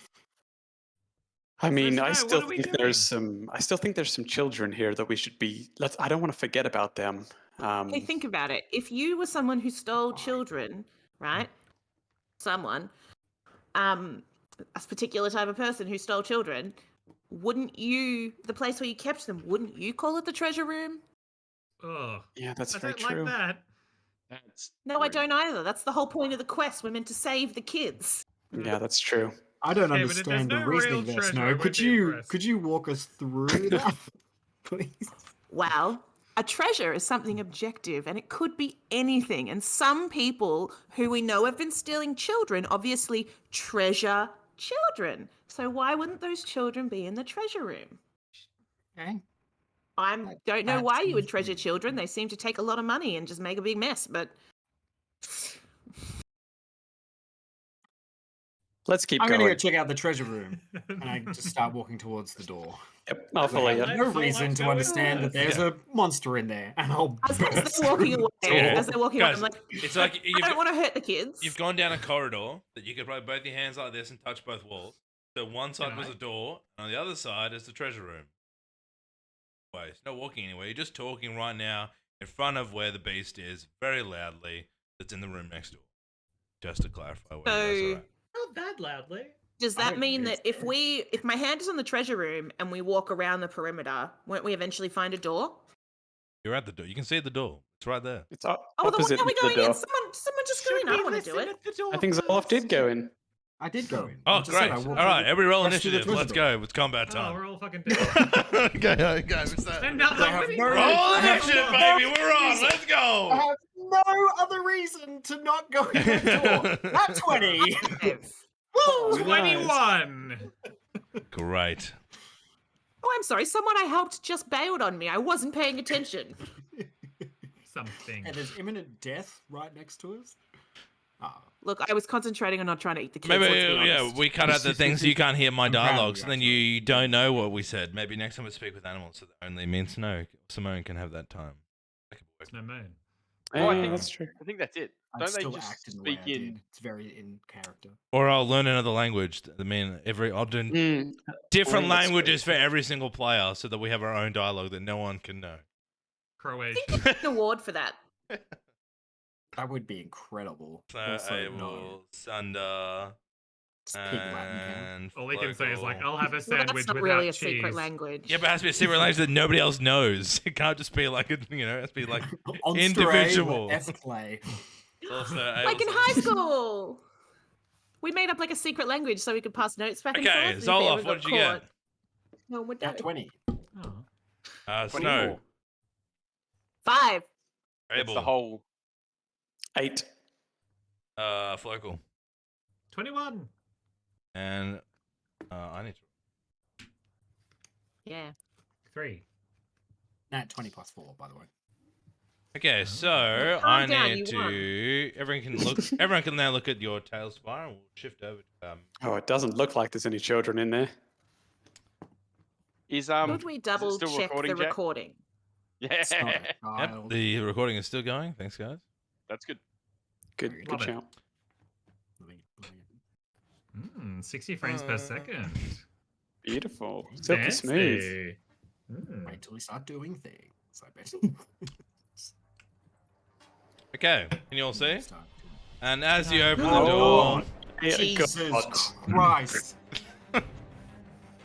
I mean, Snow, I what still are we think there's some. I still think there's some children here that we should be. I don't want to forget about them. Hey, think about it. If you were someone who stole children, right? Someone, a particular type of person who stole children, wouldn't you, the place where you kept them, wouldn't you call it the treasure room? Oh, Yeah, that's I very don't true. like that. That's No, I rude. don't either. That's the whole point of the quest. We're meant to save the kids. Yeah, that's true. I don't Okay, but if there's understand the no reasoning real there, treasure, I Snow. won't Could be you impressed. walk us through that, please? Well, a treasure is something objective and it could be anything. And some people who we know have been stealing children obviously treasure children. So why wouldn't those children be in the treasure room? Okay. I don't know That why you seems would treasure weird. children. They seem to take a lot of money and just make a big mess, but Let's keep I'm going. gonna go check out the treasure room, and I just start walking towards the door. Yep, I'll follow I you. have no Let's reason to go understand in that there's a monster in there, and I'll as burst they're walking through away, the door. as they're walking away, Guys, I'm like, it's like I don't want to hurt the kids. You've gone down a corridor that you could put both your hands like this and touch both walls. So one side Can was I? a door, and on the other side is the treasure room. Wait, it's not walking anywhere. You're just talking right now in front of where the beast is, very loudly. That's in the room next door. Just to clarify. What So- you guys are at. Not that loudly. Does I that don't mean think that if my hand is on the treasure room and we walk around the perimeter, won't we eventually find a door? You're at the door. You can see the door. It's right there. It's Oh, the one opposite that we're the going door. in. Someone just go in. I don't want to do it. I think Zoloff did go in. I did go in. Oh, I just said great. I All walked right, through every roll rushed through the initiative. Let's treasure go. It's combat Oh, time. we're all fucking dead. okay, what's that? Another I have winning no- roll. Roll I have initiative, no- baby. We're on. Let's I go. have no other reason to not go in that door. Not 20. Woo! 21. Great. Oh, I'm sorry. Someone I helped just bailed on me. I wasn't paying attention. Something. And there's imminent death right next to us. Oh, Look, I was concentrating on not trying to eat the kids. Maybe, let's be yeah, honest. we cut out the things so you can't hear my I'm proud of dialogue, you, so then you don't know what we said. Maybe next time we speak with animals, so that only me and Simone can have that time. It's no moon. Oh, I Yeah, think that's true. I think that's it. I'd Don't they still just act in the way speak I in? did. It's very in character. Or I'll learn another language. I mean, I'll do Mm. different Well, that's languages for great. every single player, so that we have our own dialogue that no one can know. Croatian. An award for that. That would be incredible. So Also, I no. will Sunder Just pig Latin count. and All he can say is like, Flogal. I'll have a Well, sandwich that's not without really a cheese. secret language. Yeah, but it has to be a secret language that nobody else knows. It can't just be like, it has to be like On individual. F-play. also Like in high school. We made up like a secret language so we could pass notes back and Okay, forth. if we ever Zoloff, got what did you get? caught. No, we're At done. 20. Oh. Snow. 5. It's Abel. the whole. 8. Flocal. 21. And I need to. Yeah. 3. Nat 20 plus 4, by the way. Okay, so Calm I down, need you won. to. Everyone can look. Everyone can now look at your tail spire, and we'll shift over to Oh, it doesn't look like there's any children in there. Is Could we is it double still check recording, the Jack? recording? Yeah, It's not a Yep, child. the recording is still going. Thanks, guys. that's good. Good, Love good it. shout. Mm, 60 frames per second. Beautiful. Silky smooth. Fancy. Mm. Wait till we start doing things. I bet. Okay, can you all see? Start doing- And as you open the Oh, door, yeah, Jesus God. Christ. Am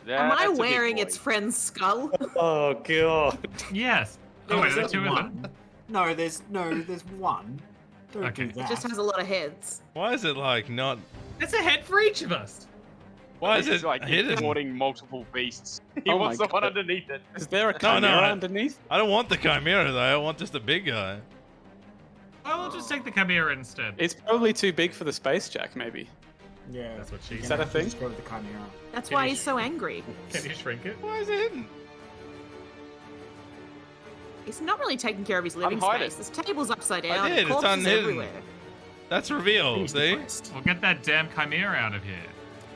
That's I a big wearing boy. its friend's skull? Oh, God. Yes. Oh, wait, are there two of them? No, there's one. Don't Okay. do It that. It just has a lot of heads. why is it like not? There's a head for each of us. Why is He's it like hidden? importing multiple beasts? He Oh wants my the one God. underneath it. Is there a No, chimera no, underneath? I don't want the chimera though. I want just the big guy. Oh, we'll just take the chimera instead. It's probably too big for the space jack, maybe. Yeah. That's what she you're Is gonna that a have to thing? just go with the chimera. That's Can why you he's so angry. Can you shrink it? Why is it hidden? He's not really taking care of his living Unhide it. space. This table's upside down. did, it's Corpses unhidden. everywhere. That's revealed. He's See? depressed. We'll get that damn chimera out of here.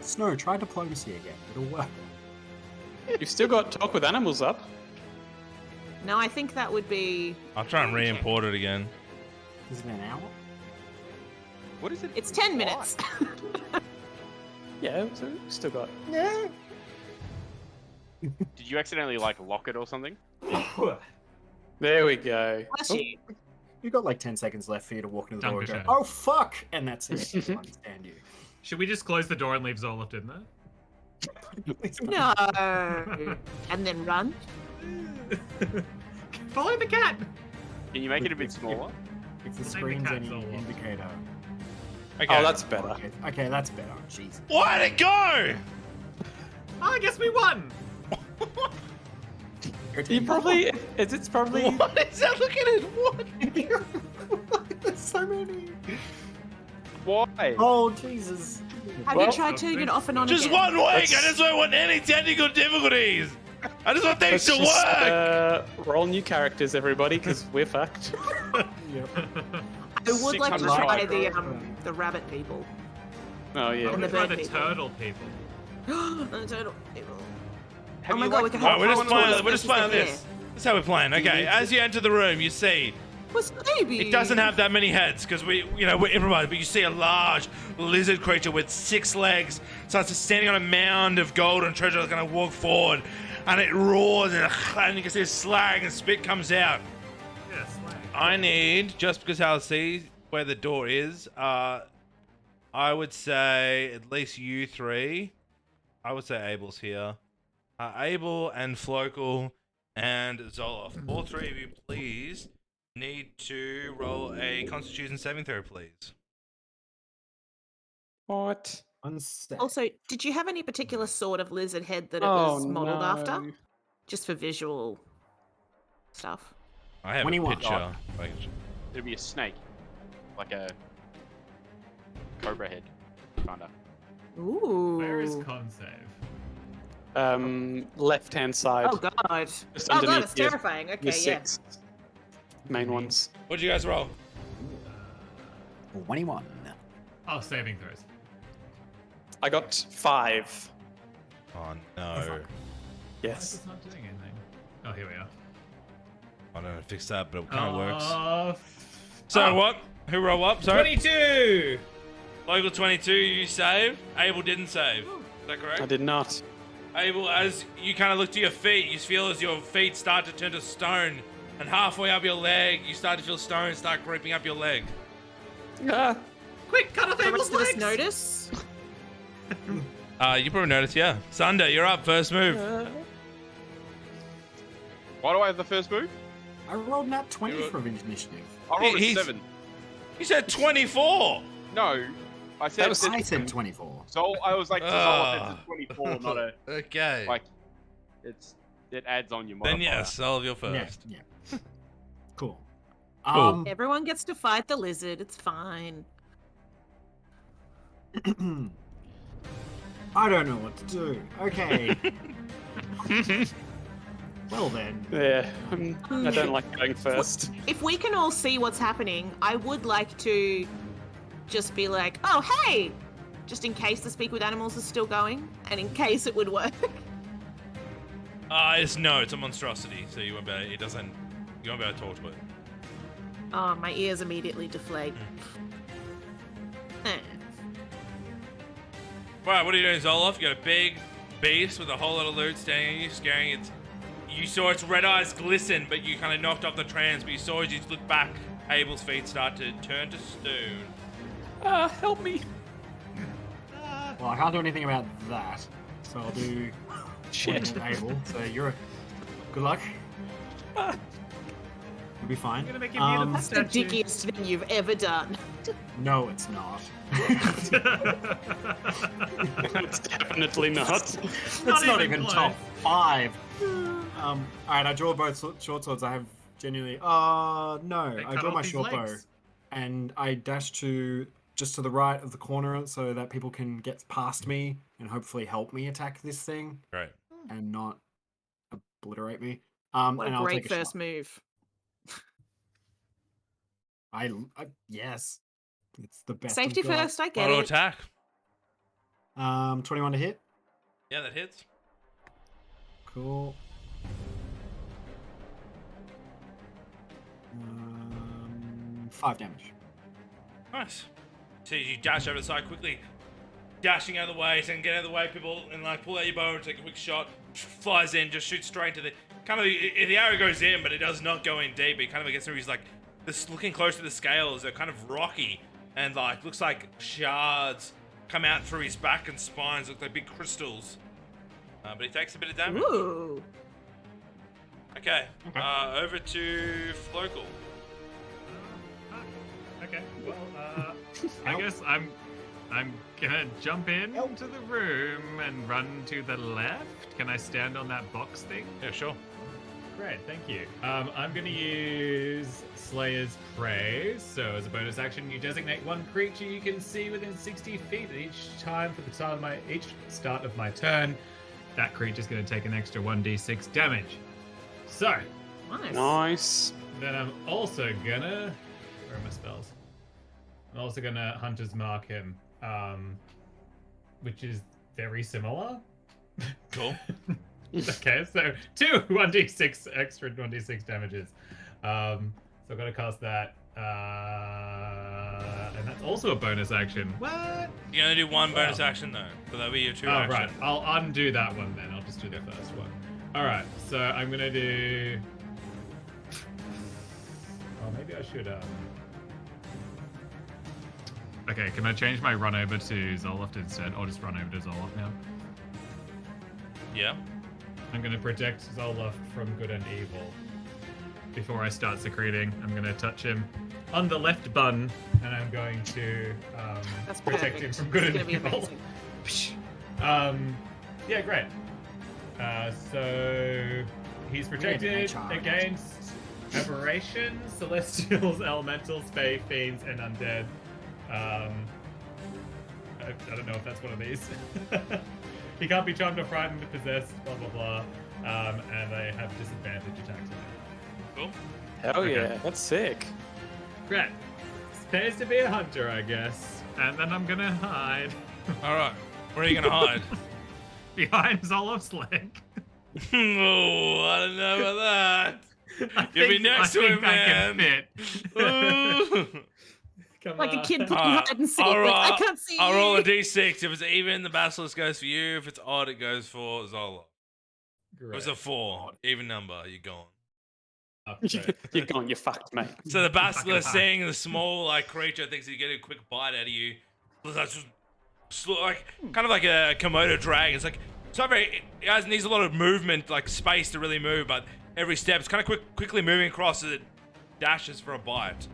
Snow, try diplomacy again. It'll work. You've still got talk with animals up. No, I think that would be. I'll try and re-import it again. Is it an hour? What is it? It's 10 minutes. Yeah, so we've still got. Did you accidentally like lock it or something? There we go. Bless Oh, you. You've got like 10 seconds left for you to walk into the door and go, Dankeschön. oh fuck! And that's it. I understand you. Should we just close the door and leave Zoloft in there? No. And then run. Follow the cat. Can you make it a bit smaller? If the Save the screen's cat, any Zoloft. indicator. Okay. Oh, that's better. Okay, that's better. Jeez. Why'd it go? Oh, I guess we won. You probably. It's probably. What is that? Look at it. What? There's so many. Why? Oh, Jesus. Have Well, you tried turning it off and on Just again? 1 week. I Let's- just don't want any technical difficulties. I just want things Let's to just, work. roll new characters, everybody, because we're fucked. Yep. I would like to 600 try micro. the rabbit people. Oh, yeah. And the Try bird the people. turtle people. The turtle people. Have Oh my you, God, like, we can Alright, we're have just one of playing. those We're just versus playing the this. hair. That's how we're playing. Okay, as you enter the room, you see Was baby. it doesn't have that many heads because we're improvised. But you see a large lizard creature with 6 legs starts standing on a mound of gold and treasure. That's going to walk forward, and it roars and you can see slag and spit comes out. Yeah, slag. I need, just because I'll see where the door is, I would say at least you three. I would say Abel's here. Abel and Flocal and Zoloff. All three of you, please, need to roll a Constitution saving throw, please. What? Unsafe. Also, did you have any particular sort of lizard head that it Oh, was modeled after? no. Just for visual stuff. I have 21. a picture. It'll be a snake, like a cobra head, kinda. Ooh. Where is con save? Left-hand side. Oh god. Just Oh god, underneath it's your- terrifying. Okay, your yeah. 6 main ones. What'd you guys roll? 21. Oh, saving throws. I got 5. Oh no. Yes. It's not doing anything. Oh, here we are. I don't know how to fix that, but it kind of works. Oh, So what? Who rolled what? Sorry. 22! Local 22, you saved. Abel didn't save. Is that correct? I did not. Abel, as you kind of look to your feet, you feel as your feet start to turn to stone, and halfway up your leg, you start to feel stone start creeping up your leg. Ah. Quick, cut off The Abel's rest of us legs! notice. You probably noticed, yeah. Sunder, you're up. First move. Why do I have the first move? I rolled nat 20 You- for initiative. I rolled a He's- 7. You said 24. No, I said. That was- I said 24. So I was like, Ah. it's a 24, not a Okay. like. It adds on your Then modifier. yes, I'll your first. Yeah. Cool. Cool. Everyone gets to fight the lizard. It's fine. I don't know what to do. Okay. Well then. Yeah, I don't like going first. If we can all see what's happening, I would like to just be like, oh, hey! Just in case the Speak with Animals is still going, and in case it would work. It's a monstrosity, so you won't be able, you won't be able to talk to it. Oh, my ears immediately deflate. Eh. Right, what are you doing, Zoloff? You got a big beast with a whole lot of loot standing at you, scaring it. You saw its red eyes glisten, but you kind of knocked off the trance, but you saw as you look back, Abel's feet start to turn to stone. Help me. Well, I can't do anything about that. So I'll do Shit. Able. So you're good luck. You'll be fine. I'm gonna make you beautiful. That's the Statue. dickiest thing you've ever done. No, it's not. It's definitely not. It's Not not even even close. top 5. Alright, I draw both short swords. I have genuinely. No. They I cut draw off my his short bow. legs. And I dash to just to the right of the corner so that people can get past me and hopefully help me attack this thing Right. and not obliterate me. What and a I'll great take a first shot. move. Yes. It's the best. Safety we've got. first, I get Auto it. attack. 21 to hit. Yeah, that hits. Cool. 5 damage. Nice. So you dash over the side quickly, dashing out of the way, so you can get out of the way, people, and like pull out your bow and take a quick shot. Flies in, just shoots straight to the the arrow goes in, but it does not go in deep. It kind of gets through. He's like this, looking close to the scales. They're kind of rocky and like looks like shards come out through his back and spines. Look like big crystals. But he takes a bit of damage. Ooh. Okay. Over to Flocal. Okay, well, I guess I'm gonna jump into the room and run to the left. Can I stand on that box thing? Yeah, sure. Great, thank you. I'm gonna use Slayer's Prey. So as a bonus action, you designate one creature you can see within 60 feet at each time for the start of my turn. That creature's gonna take an extra 1d6 damage. So, Nice. Nice. then I'm also gonna... Where are my spells? I'm also gonna Hunter's Mark him, which is very similar. Cool. Okay, so 1d6 extra 1d6 damages. So I've got to cast that, and that's also a bonus action. What? You're gonna do one bonus Wow. action though, so that'll be your 2 Oh action. right, I'll undo that one then. I'll just do the first one. All right, so I'm gonna do. Oh, maybe I should. Okay, can I change my run over to Zoloft instead? I'll just run over to Zoloft now. Yeah. I'm going to protect Zoloft from good and evil. Before I start secreting, I'm going to touch him on the left bun, and I'm going to That's protect perfect. him from good It's and gonna be evil. amazing. Yeah, great. So he's protected charge. against aberrations, celestials, elementals, fae, fiends, and undead. I don't know if that's one of these. He can't be charmed or frightened, possessed, blah blah blah. And they have disadvantage attacks. Cool. Hell Okay. yeah, that's sick. Great. Pays to be a hunter, I guess. And then I'm gonna hide All right. Where are you gonna hide? behind Zoloft's leg. Oh, I don't know about that. You'll be I next to him, think I can man. fit. Ooh. Come Like a on. kid playing Alright, hide and seek. I'll Like, I roll- can't see I'll you. roll a d6. If it's even, the basilisk goes for you. If it's odd, it goes for Zola. If it's a 4, even number, you're gone. Okay. You're gone, you're fucked, mate. So the basilisk, high. seeing the small creature, thinks he get a quick bite out of you. That's just like kind of like a Komodo dragon. It's like it's not very. It needs a lot of movement, like space to really move. But every step, it's kind of quickly moving across as it dashes for a bite.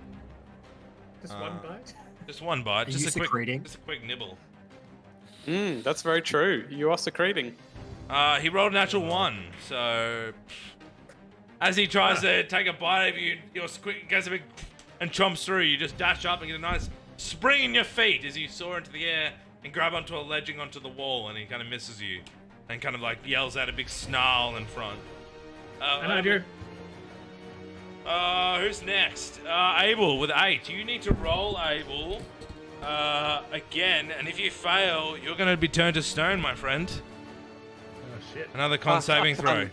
Just one bite? Just one bite. Are Just you a quick. secreting? Just a quick nibble. That's very true. You are secreting. He rolled a natural 1, so as he tries to take a bite of you, your squid goes a big and chomps through. You just dash up and get a nice spring in your feet as you soar into the air and grab onto a ledging onto the wall, and he kind of misses you and kind of like yells out a big snarl in front. And I do. Who's next? Abel with 8. You need to roll, Abel, again, and if you fail, you're going to be turned to stone, my friend. Oh shit. Another con saving throw.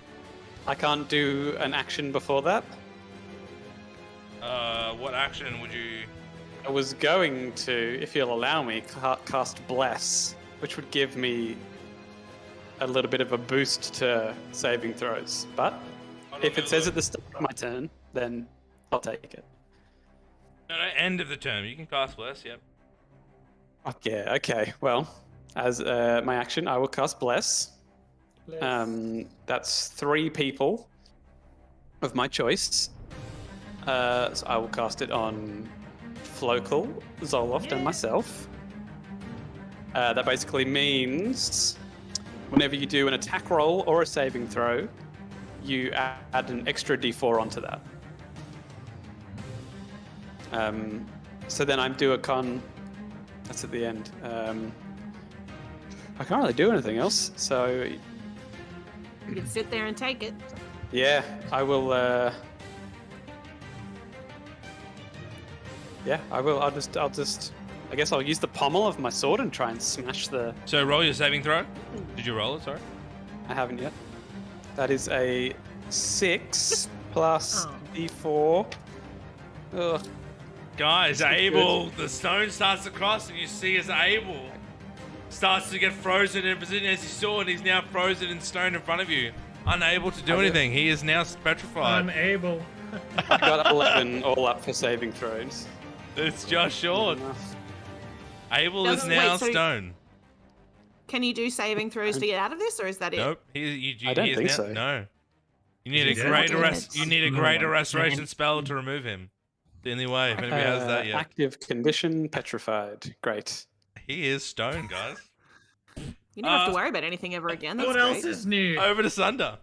I can't do an action before that. What action would you? I was going to, if you'll allow me, cast Bless, which would give me a little bit of a boost to saving throws. But if it says at the start of my turn, then I'll take it. No, end of the term. You can cast Bless, yep. Fuck yeah, okay. Well, as my action, I will cast Bless. That's 3 people of my choice. So I will cast it on Flocal, Zoloft, and myself. That basically means whenever you do an attack roll or a saving throw, you add an extra d4 onto that. So then I do a con. That's at the end. I can't really do anything else, so You can sit there and take it. yeah, I will. Yeah, I will. I'll just. I guess I'll use the pommel of my sword and try and smash the. So roll your saving throw. Did you roll it? Sorry. I haven't yet. That is a 6 plus Oh. d4. Ugh. Guys, This is Abel, the stone starts to cross, and you see as Abel starts to get frozen in a position as you saw, and he's now frozen in stone in front of you, unable to do anything. He is now petrified. Unable. I got 11 all up for saving throws. It's just short. Enough. Abel is Doesn't- now wait, so- stone. Can you do saving throws to get out of this, or is that it? Nope. I don't think now, so. No. You need a He's greater dead. you need a No greater one restoration can. spell to remove him. The only way, if anybody has that yet. Active condition, petrified. Great. He is stone, guys. You never have to worry about anything ever again. That's What great. else is new? Over to Sunder.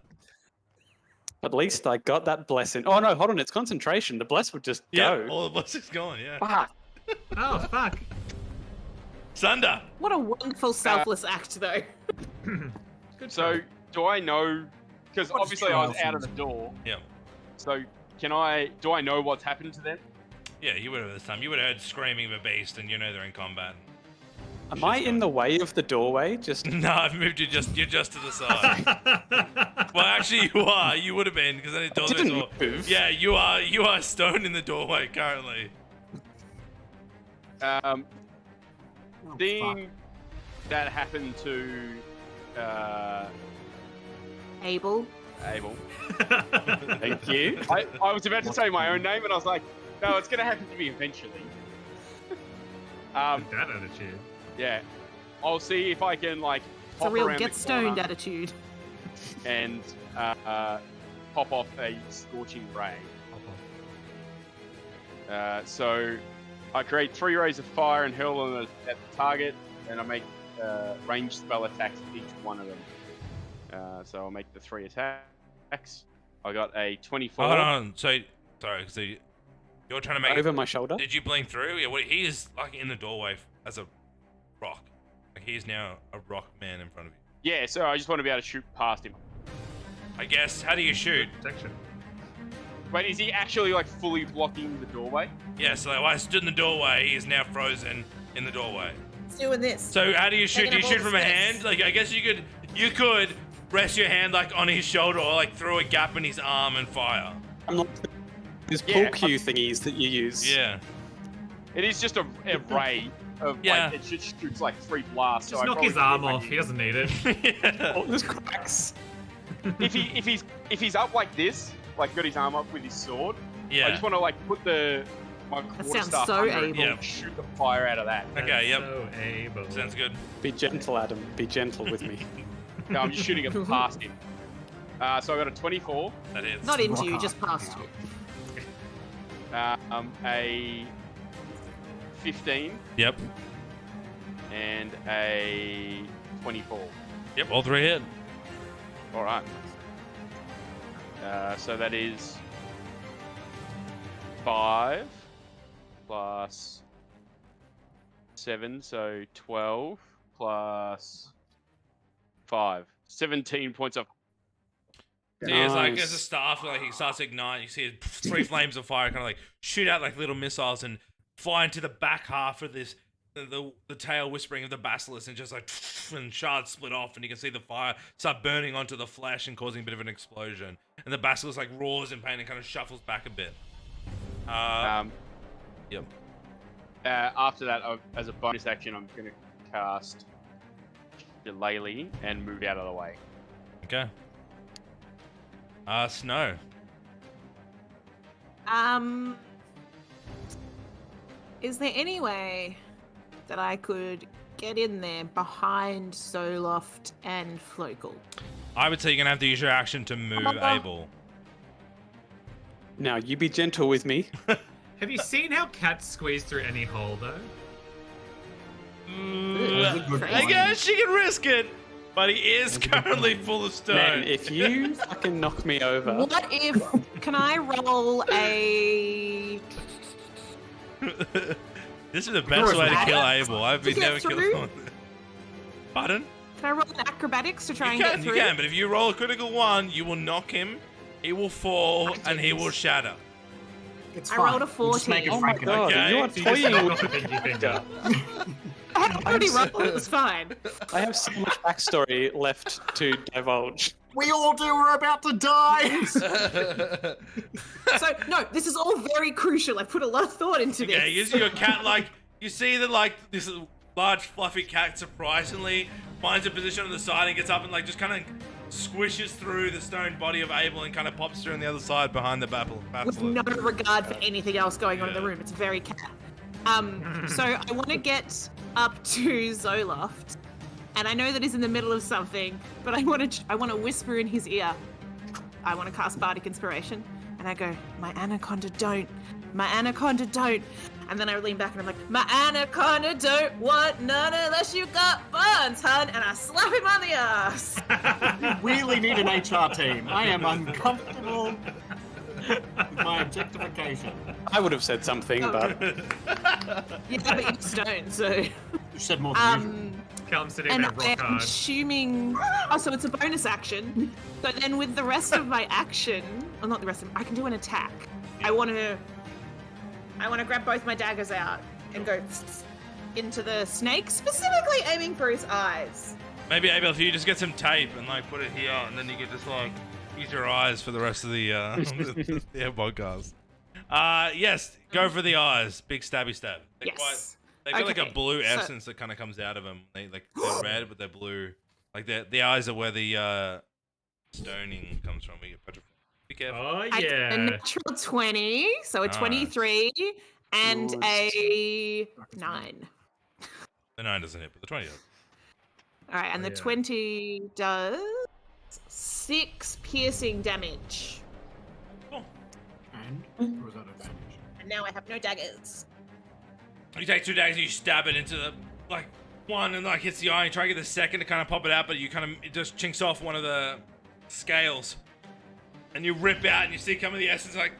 At least I got that blessing. Oh no, hold on, it's concentration. The bless would just Yeah, go. all the blessings gone, yeah. Fuck. Oh fuck. Sunder. What a wonderful selfless act, though. Good So, try. do I know? Because What's obviously I was trial out of the door. Yeah. So, do I know what's happened to them? Yeah, you would have this time. You would have heard screaming of a beast, and you know they're in combat. Am I in the way of the doorway? Just No, I've moved you you're just to the side. Well, actually, you are. You would have been because then it doors didn't all. move. Yeah, you are stone in the doorway currently. Oh, Seeing that happen to Abel. Abel, thank you. I was about to say my own name, and I was like, no, it's going to happen to me eventually. Um, That attitude. yeah. I'll see if I can like It's a hop real around get the stoned corner attitude. and pop off a scorching ray. So I create 3 rays of fire and hurl them at the target, and I make ranged spell attacks with each one of them. So I'll make the 3 attacks. I got a 24. Hold on. So, sorry. So you're trying to make Over my shoulder. Did you blink through? Yeah. He is like in the doorway as a rock. Like he's now a rock man in front of you. Yeah, so I just want to be able to shoot past him. I guess. How do you shoot? Protection. Wait, is he actually like fully blocking the doorway? Yeah. So like, I stood in the doorway. He is now frozen in the doorway. It's doing this. So how do you shoot? Do Taking you up shoot all the from a space. hand? Like I guess you could rest your hand like on his shoulder or like through a gap in his arm and fire. I'm not. There's Yeah, pull cue thingies that you use. Yeah. It is just a ray of Yeah. like it just shoots like 3 blasts. Just so I knock probably his can arm hit my off. He knee. doesn't need it. Yeah. Oh, there's cracks. if he's up like this, like got his arm up with his sword, I Yeah. just want to like put my That quarter sounds staff so under it able. Yeah. and shoot the fire out of that. Okay, yep. So able. Sounds good. Be gentle, Adam. Be gentle with me. No, I'm just shooting it past him. So I got a 24, That is. Not into Rock you, hard. just past you. a 15, Yep. and a 24. Yep. All 3 hit. All right. So that is 5 plus 7, so 12 plus 5. 17 points of. So yeah, it's like Nice. as a staff, like he starts to ignite. You see 3 flames of fire kind of like shoot out like little missiles and fly into the back half of this, the tail whispering of the basilisk, and just like and shards split off, and you can see the fire start burning onto the flesh and causing a bit of an explosion. And the basilisk like roars in pain and kind of shuffles back a bit. Yep. After that, as a bonus action, I'm going to cast Shillelagh and move out of the way. Okay. Snow. Is there any way that I could get in there behind Zoloft and Flokel? I would say you're gonna have to use your action to move Abel. Now, you be gentle with me. Have you seen how cats squeeze through any hole, though? That's a good I point. guess she can risk it, but he is currently full of stone. Man, if you fucking knock me over. What if? Can I roll a? This is the best way to kill Acrobatics Abel. I've to been get never killed through? someone. Pardon? Can I roll an acrobatics to try You and can, get you through? can, but if you roll a critical 1, you will knock him, he will fall, I and he did will this. shatter. It's I fine. rolled a We'll just make it 14. Oh my god, Okay. you are So you just knock toying off the with pinky finger. I had already rolled. It was fine. I have so much backstory left to divulge. We all do. We're about to die. So no, this is all very crucial. I put a lot of thought into this. Yeah, you see your cat, like, you see that, like, this large fluffy cat surprisingly finds a position on the side and gets up and, like, just kind of squishes through the stone body of Abel and kind of pops through on the other side behind the With no regard for anything else going on in the Yeah. room. It's very cat. So I want to get up to Zoloft, and I know that he's in the middle of something, but I want to whisper in his ear. I want to cast Bardic Inspiration, and I go, "My anaconda don't, my anaconda don't," and then I lean back and I'm like, "My anaconda don't want none unless you got buns, hun," and I slap him on the ass. We really need an HR team. I am uncomfortable with my objectification. I would have said something, but Yeah, but you're stoned, so. You said more than usual. Come sitting And there I rock am hard. assuming. Oh, so it's a bonus action. So then, with the rest of my action, well, not the rest of, I can do an attack. I want to grab both my daggers out and go into the snake, specifically aiming for his eyes. Maybe, Abel, if you just get some tape and, like, put it here, and then you can just, like, use your eyes for the rest of the the podcast. Yes, go for the eyes. Big stabby stab. They're Yes. They've got like a Okay, blue so- essence that kind of comes out of them. They're red, but they're blue. Like the eyes are where the stoning comes from. We get petrified. Be careful. Oh I did a yeah. natural 20, so a Nice. 23, and Yours. a 9. The 9 doesn't hit, but the 20 does. All right, and Oh, the yeah. 20 does 6 piercing damage. Cool. And or was that advantage? And now I have no daggers. You take 2 daggers and you stab it into the, like, one and, like, hits the eye. You try to get the second to kind of pop it out, but you kind of, it just chinks off one of the scales. And you rip out and you see some of the essence, like,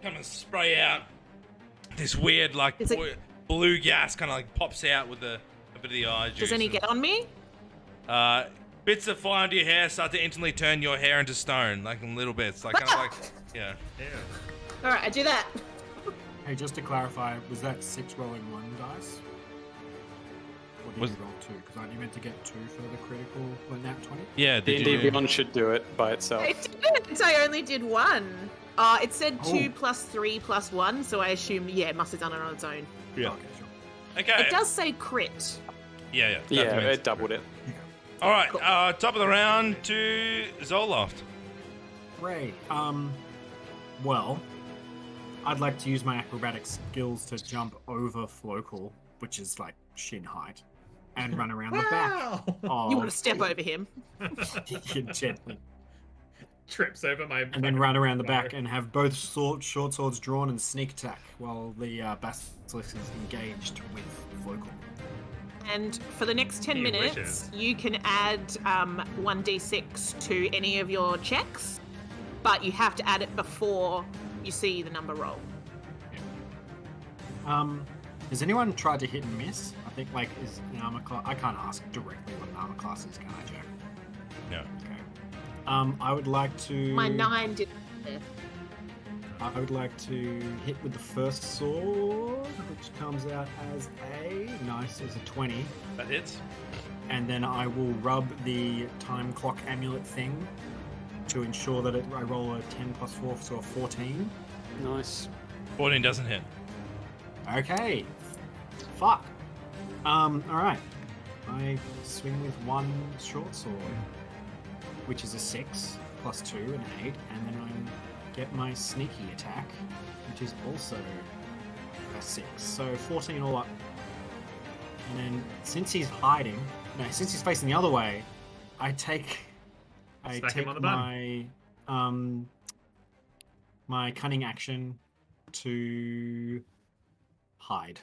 kind of spray out. This weird, like, Is it- blue gas kind of, like, pops out with a bit of the eye juice. Does any and- get on me? Bits that fly onto your hair start to instantly turn your hair into stone, like in little bits, like kind of like, yeah. Ew. All right, I do that. Hey, just to clarify, was that 6 rolling 1 dice? Or did Was- you roll 2? Because aren't you meant to get 2 for the critical when nat 20? Yeah, did D&D you? Beyond should do it by itself. It didn't. I only did 1. It said 2 Oh. plus 3 plus 1, so I assume, yeah, it must have done it on its own. Yeah. Okay, sure. Okay. It does say crit. Yeah. Yeah, that means- it doubled it. All right. Cool. Top of the round to Zoloft. Great. Well, I'd like to use my acrobatic skills to jump over Flocal, which is like shin height, and run around the back. Wow. You want to step over him. Gently. Trips over my. And then run around the back Fire. and have both short swords drawn and sneak attack while the basilisk is engaged with Flocal. And for the next 10 He minutes, wishes. you can add 1d6 to any of your checks, but you have to add it before you see the number roll. Has anyone tried to hit and miss? I think like is an armor class. I can't ask directly what an armor class is, can I, Jack? No. Okay. I would like to. My 9 did. I would like to hit with the first sword, which comes out as as a 20, That hits. and then I will rub the time clock amulet thing to ensure that I roll a 10 plus 4, so a 14. Nice. 14 doesn't hit. Okay. Fuck. All right. I swing with 1 short sword, which is a 6 plus 2 and 8, and then I get my sneaky attack, which is also a 6. So 14 all up. And then since he's hiding, since he's facing the other way, I take Smack him on the bum. my my cunning action to hide.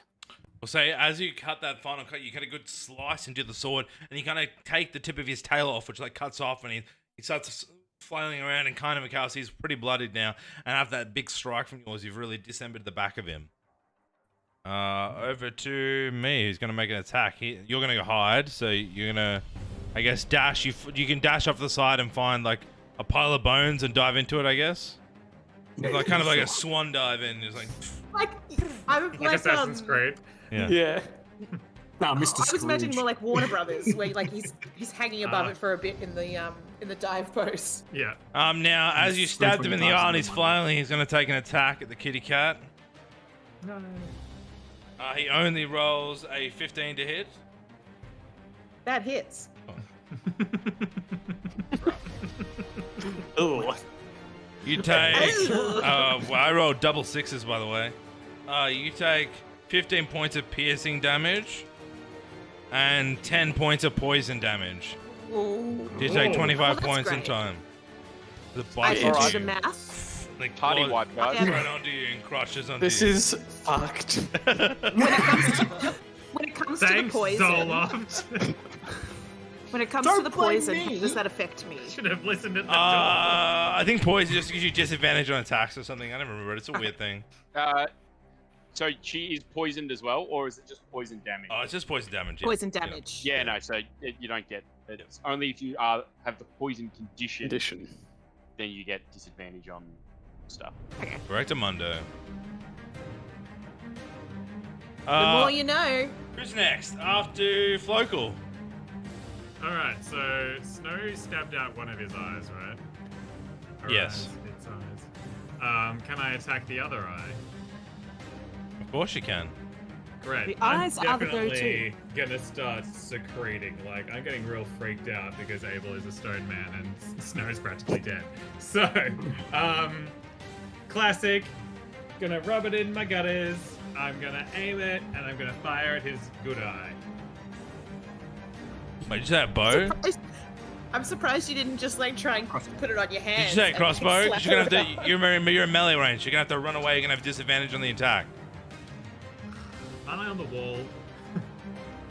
Well, say as you cut that final cut, you cut a good slice into the sword, and you kind of take the tip of his tail off, which like cuts off, and he starts flailing around, and kind of because he's pretty bloodied now, and after that big strike from yours, you've really dismembered the back of him. Over to me, who's going to make an attack. You're going to go hide, so you're going to, I guess, dash. You can dash off the side and find like a pile of bones and dive into it, I guess. Like kind of like a swan dive in. It's like, Like, I'm Like like, Assassin's Creed. yeah. Yeah. No, Mr. I was imagining Scrooge. more like Warner Brothers, where like he's hanging above Ah. it for a bit in the dive pose. Yeah. Now, as you Scrooge stabbed when him in he the dives eye in and the he's mud. flailing, he's going to take an attack at the kitty cat. No. He only rolls a 15 to hit. That hits. Ooh. You take. Well, I rolled double 6s, by the way. You take 15 points of piercing damage and 10 points of poison damage. Ooh. You take Oh. 25 Well, that's points in great. time. The I bite can do Alright. the you. math. Like, Party claws wipe, guys. Yeah. right onto you and crushes onto This you. is fucked. When it comes to the Thanks, poison, Zoloft. when it comes Don't to the blame poison, me. how does that affect me? Should have listened at the door. I think poison just gives you disadvantage on attacks or something. I don't remember. It's a weird thing. So she is poisoned as well, or is it just poison damage? Oh, it's just poison damage. Yeah. Poison damage. Yeah, no. So you don't get. It's only if you have the poison condition, Condition. then you get disadvantage on stuff. Correct, Amundo. The more you know. Who's next? After Flocal. Alright, so Snow stabbed out one of his eyes, right? Or Yes. Its eyes. Can I attack the other eye? Of course you can. Great. The eyes I'm are the definitely gonna start secreting. Like, I'm getting real freaked out because Abel is a stone man and Snow's practically dead. So, classic. Gonna rub it in my gutters. I'm gonna aim it and I'm gonna fire at his good eye. Wait, did you say a bow? I'm surprised you didn't just like try and put it on your hands. Did you say a and, crossbow? Like, 'Cause slap you're gonna it have to. You're in melee range. You're gonna have to run away. You're gonna have disadvantage on the attack. Aren't I on the wall?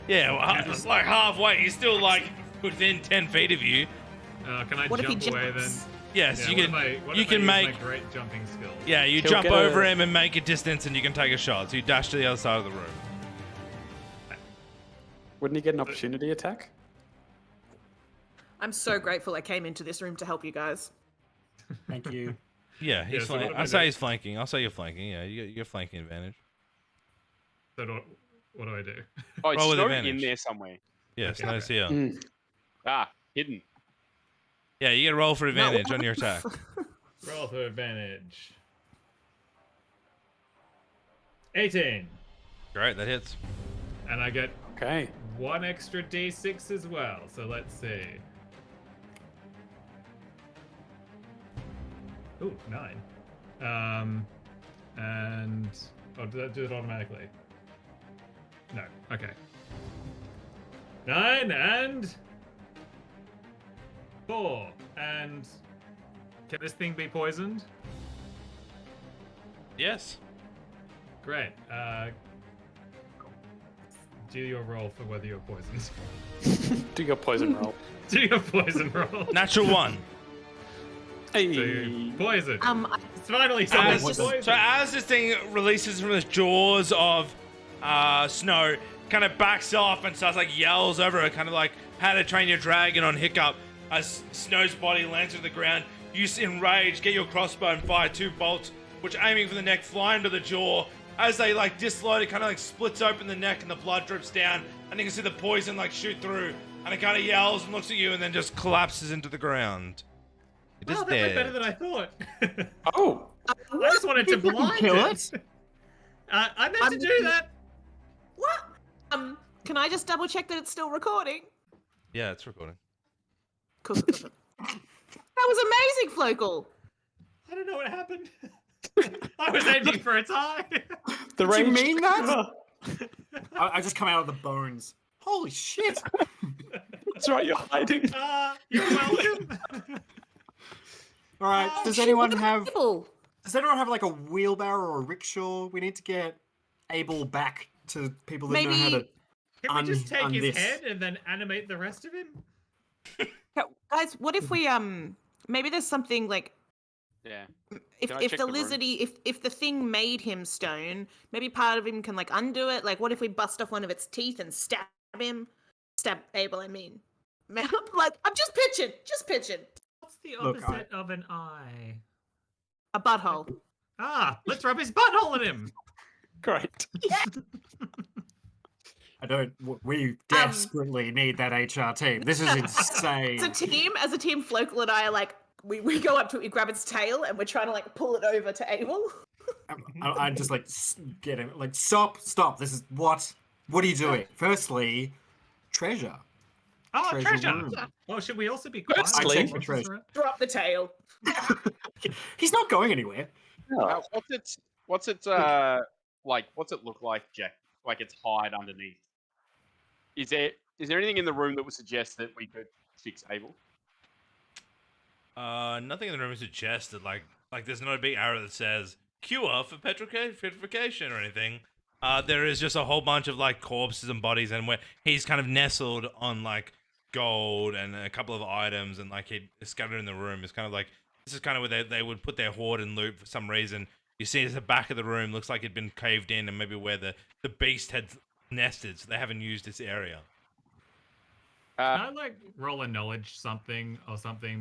Yeah, well, like halfway. He's still like within 10 feet of you. Can I What if he jump away then? jumps? Yes, Yeah, you what can. if I- what You if I can use make. my great jumping skill. Yeah, you He'll jump get over a- him and make a distance, and you can take a shot. So you dash to the other side of the room. Wouldn't he get an opportunity attack? I'm so grateful I came into this room to help you guys. Thank you. Yeah, he's Yeah, so what flanking. do I I say do? he's flanking. I'll say you're flanking. Yeah, you're flanking advantage. So what do I do? Oh, it's Roll with snowed in advantage. there somewhere. Yes, Okay, nice okay. here. Mm. Ah, hidden. Yeah, you get a roll for advantage on your attack. Roll for advantage. 18. Great, that hits. And I get Okay. 1 extra d6 as well. So let's see. Ooh, 9. And did that do it automatically? No. Okay. 9 and 4. And can this thing be poisoned? Yes. Great. Do your roll for whether you're poisoned. Do your poison roll. Do your poison roll. Natural 1. Hey. So you're poisoned. It's finally As, someone's poison. poisoned. so as this thing releases from the jaws of Snow, kind of backs off and starts like yells over it, kind of like How to Train Your Dragon on Hiccup. As Snow's body lands to the ground, you enraged, get your crossbow and fire 2 bolts, which aiming for the neck fly into the jaw. As they like dislodge, it kind of like splits open the neck and the blood drips down, and you can see the poison like shoot through, and it kind of yells and looks at you and then just collapses into the ground. It is Wow, that went dead. better than I thought. Oh. I just wanted to blind kill it. I meant to do that. What? Can I just double check that it's still recording? Yeah, it's recording. Cool. That was amazing, Flokel. I don't know what happened. I was aiming for its eye. The Did you rage. mean that? I just come out of the bones. Holy shit! That's right, you're hiding. You're welcome. All right. Oh, Does shit, anyone look at the have? people. Does anyone have like a wheelbarrow or a rickshaw? We need to get Abel back to people that know how to. Can we just take his this. head and then animate the rest of him? Guys, what if we maybe there's something like Yeah. if Can I if check the the room? lizardy if the thing made him stone, maybe part of him can like undo it. Like what if we bust off one of its teeth and stab him? Stab Abel, I mean. Man, like I'm just pitching. What's the Look, opposite of an eye? A butthole. Let's rub his butthole in him. Great. I don't. We desperately need that HR team. This is insane. As a team, Flokel and I are like we go up to it, we grab its tail, and we're trying to like pull it over to Abel. I'm just like get him. Like stop. This is what. What are you doing? Firstly, treasure. Oh, treasure. room. Oh, should we also be quiet? Firstly- I check the treasure. Drop the tail. He's not going anywhere. What's it like? What's it look like, Jack? Like it's hide underneath. Is there anything in the room that would suggest that we could fix Abel? Nothing in the room is suggested. Like there's not a big arrow that says cure for petrification or anything. There is just a whole bunch of like corpses and bodies, and where he's kind of nestled on like gold and a couple of items, and like he scattered in the room. It's kind of like this is kind of where they would put their hoard and loot for some reason. You see, at the back of the room looks like it'd been caved in, and maybe where the beast had nested, so they haven't used this area. Can I like roll a knowledge something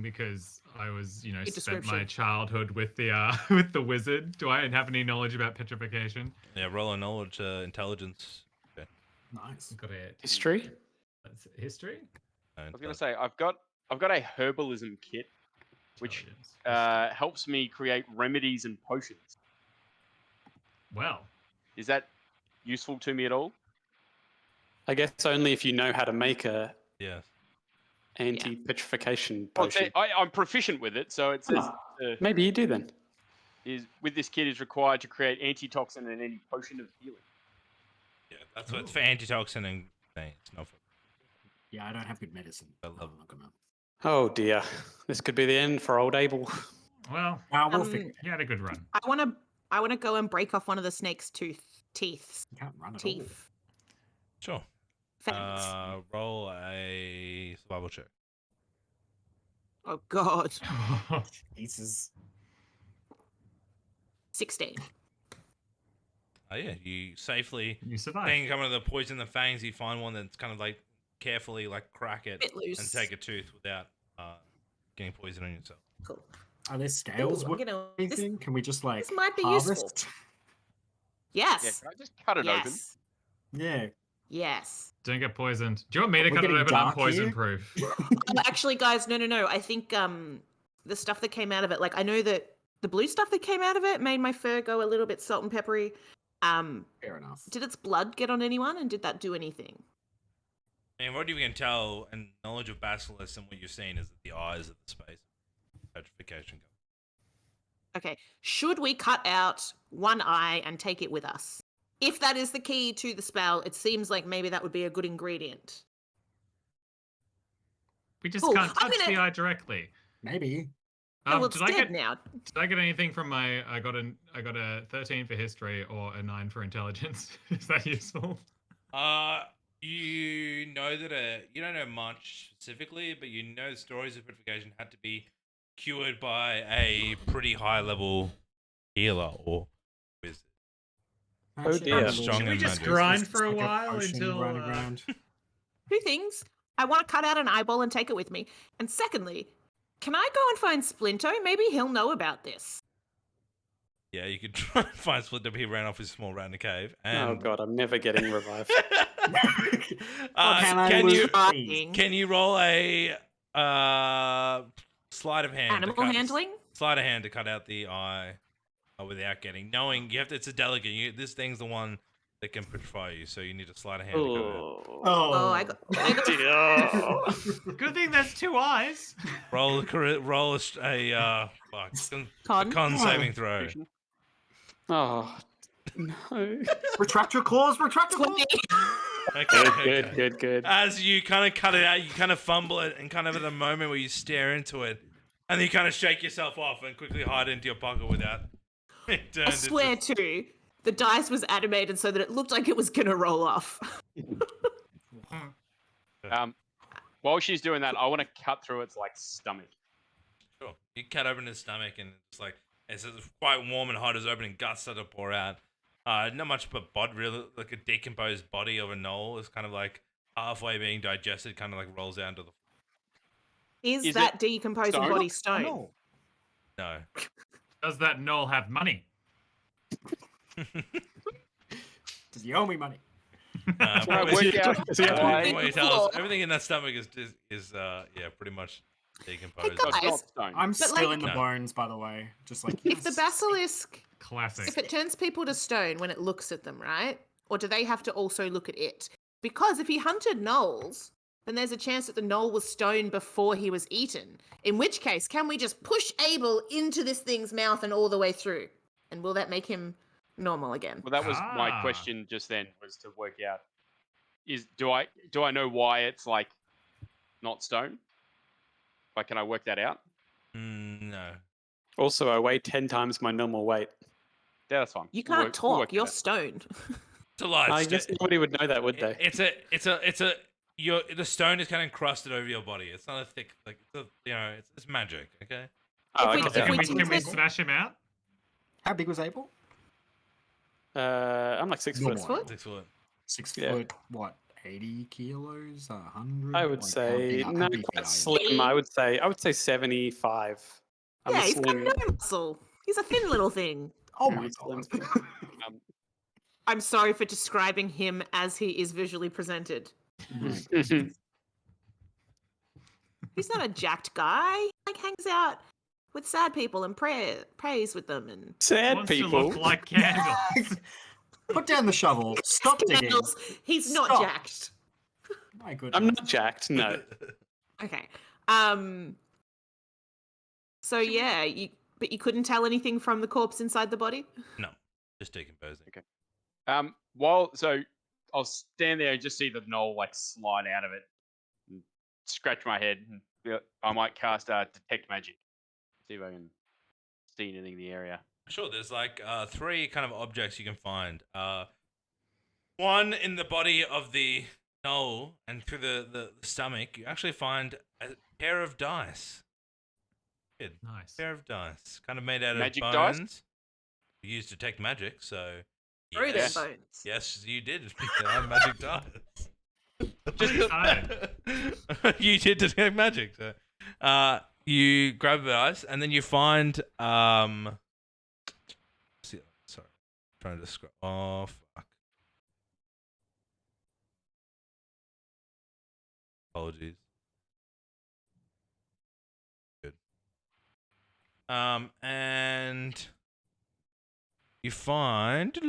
because I was, spent my description. childhood with the with the wizard. Do I have any knowledge about petrification? Yeah, roll a knowledge, intelligence. Okay. Nice. Got it. History. That's history. I was gonna say I've got a herbalism kit which Intelligence. helps me create remedies and potions. Well, Is that useful to me at all? I guess only if you know how to make a Yes. anti-petrification Well, potion. I'm proficient with it, so it says Maybe you do then. is with this kit is required to create antitoxin and any potion of healing. Yeah, that's what it's for antitoxin and it's not for. Yeah, I don't have good medicine. I I'm love not gonna. Oh dear, this could be the end for old Abel. Well, We'll figure it. he had a good run. I want to go and break off one of the snake's teeth. You can't run at Teeth. Sure. Fangs. Roll a survival check. Oh God. all. Jesus. 16. Oh yeah, you safely You survived. Then coming to the poison the fangs, you find one that's kind of like carefully like crack it Bit loose. and take a tooth without getting poison on yourself. Cool. Are there scales? Ooh, I'm worth gonna- anything? Can we just like this might be harvest? useful. Yeah, Yes. can I just cut it open? Yes. Yeah. Yes. Don't get poisoned. Do you want me to We're cut it getting open? I'm dark poison here. proof. Actually, guys, no. I think the stuff that came out of it, like I know that the blue stuff that came out of it made my fur go a little bit salt and peppery. Fair enough. Did its blood get on anyone, and did that do anything? And what you can tell, and knowledge of basilisks and what you're seeing is that the eyes of the space petrification. Okay. Should we cut out one eye and take it with us? If that is the key to the spell, it seems like maybe that would be a good ingredient. We just Cool. can't I'm touch the gonna- eye directly. Maybe. Oh, well, it's did I dead get now. did I get anything from my? I got a 13 for history or a 9 for intelligence. Is that useful? You know that you don't know much specifically, but you know stories of petrification had to be cured by a pretty high level healer or wizard. Oh, dear. Strong Should we and just magic. grind for a Like while potion until running around. Two things. I want to cut out an eyeball and take it with me. And secondly, can I go and find Splinto? Maybe he'll know about this. Yeah, you could try and find Splinter, but he ran off his small rat in the cave. And Oh god, I'm never getting revived. can you roll a sleight of hand? to Animal cut- handling? Sleight of hand to cut out the eye without getting knowing you have to. It's a delicate. This thing's the one that can petrify you, so you need a sleight of hand to cut it out. Oh, I got dear. Good thing there's 2 eyes. Roll a con saving throw. Oh no. Retract your claws. Retract your claws. 20. Okay, Good. As you kind of cut it out, you kind of fumble it, and kind of at a moment where you stare into it, and then you kind of shake yourself off and quickly hide it into your pocket without. I swear to the dice was animated so that it looked like it was gonna roll off. While she's doing that, I want to cut through its like stomach. Sure. You cut open his stomach, and it's like it's quite warm and hot as opening guts start to pour out. Not much but really like a decomposed body of a knoll is kind of like halfway being digested, kind of like rolls out into the. Is that decomposing stone? body stone? No. No. Does that knoll have money? Does he owe me money? Right, Probably- work out why- What he tells us, everything in that stomach is pretty much decomposed. So it's Guys, not stone. I'm still like- in the No. bones, by the way. Just like If the yes. basilisk, Classic. if it turns people to stone when it looks at them, right? Or do they have to also look at it? Because if he hunted gnolls, then there's a chance that the gnoll was stone before he was eaten. In which case, can we just push Abel into this thing's mouth and all the way through? And will that make him normal again? Well, that was my Ah. question just then, was to work out do I know why it's like not stone? Like, can I work that out? No. Also, I weigh 10 times my normal weight. Yeah, that's fine. You We'll can't work- we'll talk. work You're that out. stoned. It's a large. I guess nobody would know that, would they? The stone is kind of encrusted over your body. It's not a thick like it's magic. Okay. Oh, If we- okay. if Can we we, do can we this- smash him out? How big was Abel? I'm like 6 foot. Normal. foot? 6 foot. 6 Yeah. foot. What? 80 kilos? 100? I would Like, say how no, big quite are you? slim. I would say 75. I'm yeah, a he's got slim. no muscle. He's a thin little thing. Oh Very my slim. god. I'm sorry for describing him as he is visually presented. He's not a jacked guy. He like hangs out with sad people and prays with them and Sad Wants to people. look like candles. Put down the shovel. Stop digging. Candles. He's not Stop. jacked. My goodness. I'm not jacked. No. Okay. So yeah, but you couldn't tell anything from the corpse inside the body? No, just decomposing. So I'll stand there and just see the knoll like slide out of it scratch my head. And I might cast detect magic. See if I can see anything in the area. Sure, there's like 3 kind of objects you can find. One in the body of the gnoll, and through the stomach, you actually find a pair of dice. Good. Nice. Pair of dice, kind of made out Magic of dice? bones. You used detect magic, so Through them yes, bones. yes, you did. They are magic dice. Just You did detect magic. So, you grab the dice, and then you find sorry, trying to describe. Oh fuck. Apologies. Good. And you find,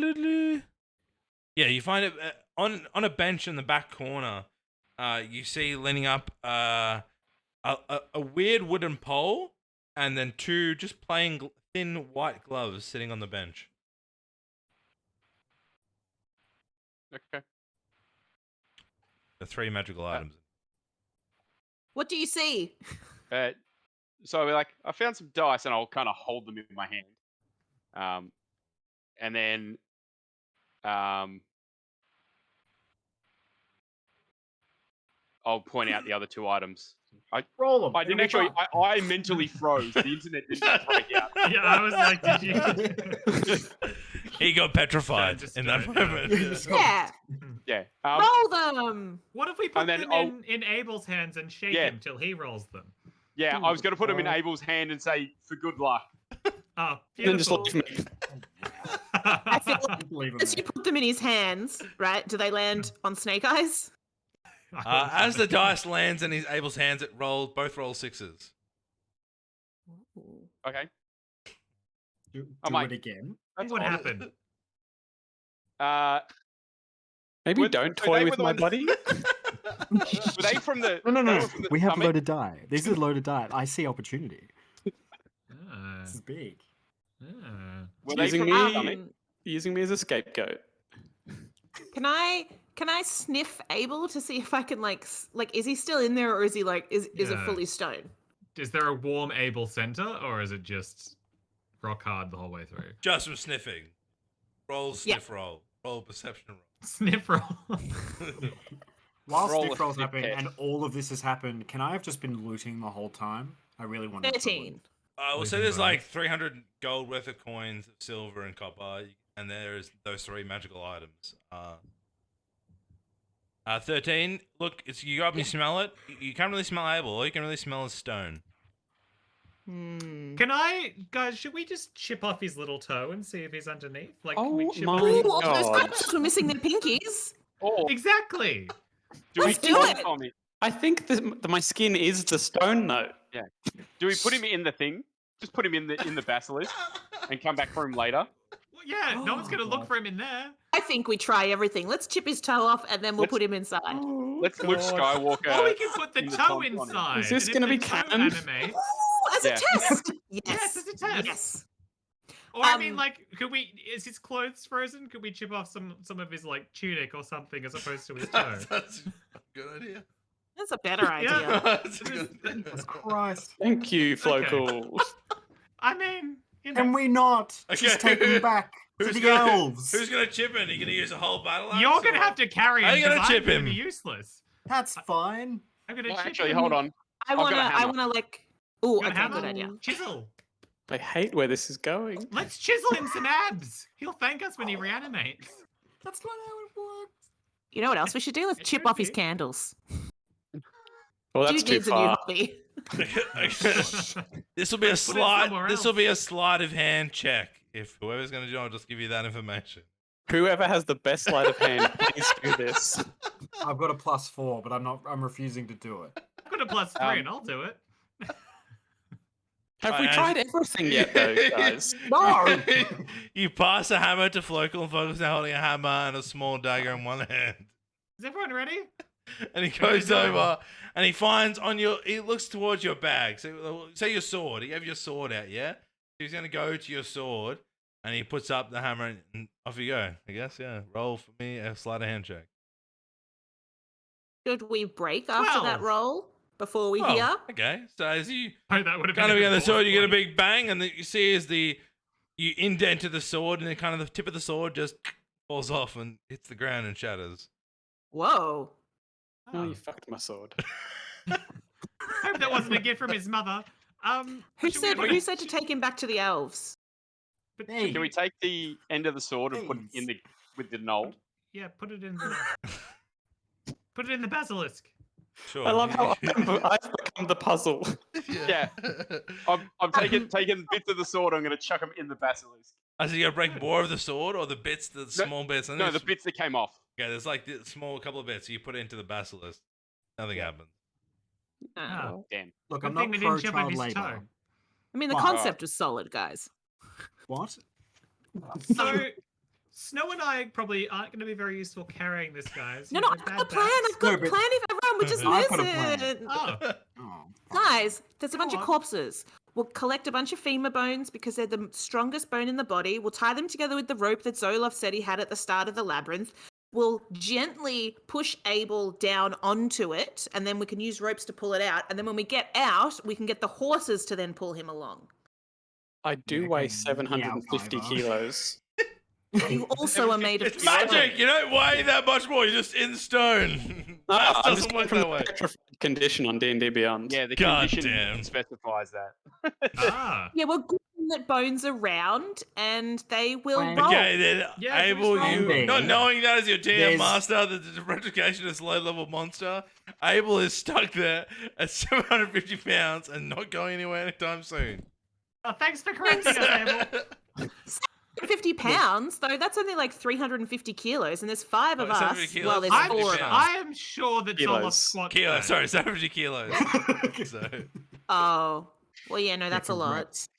you find it on a bench in the back corner. You see leaning up a weird wooden pole, and then 2 just plain thin white gloves sitting on the bench. Okay. The 3 magical items. What do you see? So I found some dice and I'll kind of hold them in my hand. And then I'll point out the other 2 items. Roll them. I didn't actually. I mentally froze. The internet didn't break out. Yeah, I was like, did you? He got petrified Just in that straight, moment. Yeah. Yeah. Roll them. What if we put And then them in Abel's hands and shake Yeah. him till he rolls them? Yeah, I was going to put them in Abel's hand and say, for good luck. Oh, Then just beautiful. leave me. I feel like Believe as me. you put them in his hands, right? Do they land on Snake Eyes? As the dice lands in Abel's hands, both roll 6s. Okay. Do might- it again. That's What all- happened? Maybe Were- don't were toy they with the my ones- buddy. Were they from the? No. they were from the We have stomach? loaded die. These are loaded die. I see opportunity. Ah, This is big. ah. Were they Using from me- the stomach? Using me as a scapegoat. Can I sniff Abel to see if I can like is he still in there, or is he like is it Yeah. fully stone? Is there a warm Abel center, or is it just rock hard the whole way through? Just from sniffing. Roll sniff roll. Roll perception roll. Sniff roll. While Roll sniff a roll's sniff happening test. and all of this has happened, can I have just been looting the whole time? I really want to. 13. We'll say Leaving there's bones. like 300 gold worth of coins, silver and copper, and there's those 3 magical items. 13. Look, you go up and you smell it. You can't really smell Abel. All you can really smell is stone. Can I, guys? Should we just chip off his little toe and see if he's underneath? Like, can we Oh chip my off Ooh, his- all those God. guys were missing their pinkies. Or Exactly. do we Let's put do him it. on me? I think that my skin is the stone though. Do we put him in the thing? Just put him in the basilisk and come back for him later. Well, yeah, no one's gonna look God. for him in there. I think we try everything. Let's chip his toe off and then we'll Let's- put him inside. Let's Luke God. Skywalker. Or we can put the in the toe pond on it. inside. Is this and if gonna the be toe canon? animates- Ooh, as Yeah. a test. Yes. Yes, as a test. Yes. Or I mean, Um, like, could we? Is his clothes frozen? Could we chip off some of his like tunic or something as opposed to his toe? That's a good idea. That's a better idea. That's a good idea. Jesus Christ. Thank you, Flocal. I mean, you know, Can we not just take them back to Who's the gonna, elves? who's gonna chip in? Are you gonna use a whole battle axe? you're gonna or- have to carry Are him you gonna because chip I'm gonna him? be useless. That's fine. I'm gonna Well, chip actually, him. hold on. I got a wanna hammer. like ooh, Got a okay, hammer? good idea. Chisel. I hate where this is going. Let's chisel him some abs. He'll thank us when he reanimates. That's not how it works. You know what else we should do? Let's It chip could off his be. candles. Well, that's Dude too needs a new far. hobby. This will be a Let's put it sleight. somewhere This will else. be a sleight of hand check. If whoever's gonna do it, I'll just give you that information. Whoever has the best sleight of hand, please do this. I've got a +4, but I'm refusing to do it. I've got a +3 and I'll do it. Have we Right, tried everything yet, though, guys? No! You pass a hammer to Flocal, and Flocal's now holding a hammer and a small dagger in one hand. Is everyone ready? And he goes over and he finds on your. He looks towards your bag. So, say your sword. You have your sword out, yeah? He's gonna go to your sword and he puts up the hammer and off you go. I guess, yeah. Roll for me a sleight of hand check. Should we break after that 12. roll before we Oh, hear. okay. So as you Oh, that would have kind of been get the sword, you get a point. big bang, and then you see as you indented the sword, and then kind of the tip of the sword just falls off and hits the ground and shatters. Whoa. Oh, you fucked my sword. Hope that wasn't a gift from his mother. Who should we- who said to take him back to the elves? But Hey. Can we take the end of the sword and put it in with the knoll? Yeah, put it in the. Put it in the basilisk. Sure. I love how I've become the puzzle. Yeah. I'm taking bits of the sword. I'm going to chuck them in the basilisk. So you gotta break more of the sword, or the bits, the small bits? And No, there's- the bits that came off. Okay, there's like the small couple of bits. So you put it into the basilisk. Nothing happens. Ah. Damn. Look, Good I'm thing not they didn't pro chop off child his labor. toe. I mean, the Wow. concept was solid, guys. What? So, Snow and I probably aren't going to be very useful carrying this, guys. No, You know, I've got bad a plan. bats. I've got No, a but- plan if everyone would just I've got a plan. listen. Oh, Oh, Guys, there's a bunch Go of on. corpses. We'll collect a bunch of femur bones because they're the strongest bone in the body. We'll tie them together with the rope that Zoloff said he had at the start of the labyrinth. We'll gently push Abel down onto it, and then we can use ropes to pull it out. And then when we get out, we can get the horses to then pull him along. I do Yeah, weigh okay, 750 yeah, kilos. You also are made of It's magic. You don't weigh that much more. You're just in stone. Ah, Maths I'm just doesn't going work from that the way. petrified condition on D&D Beyond. Yeah, the God condition damn. specifies that. ah. Yeah, we're gluing that bones around, and they will When- roll. Okay, then Yeah, can we Abel, just you roll? not knowing that as your DM There's- master, the replication is low-level monster. Abel is stuck there at 750 pounds and not going anywhere anytime soon. Oh, thanks for correcting us, Abel. 50 pounds, though, that's only like 350 kilos, and there's 5 of Oh, us. 750 kilos? Well, there's I'm, 4 of pounds. us. I am sure that Kilos. Zoloft squats. Kilos, that. sorry, 750 kilos. So, Oh, well, yeah, no, that's a lot. Regrets.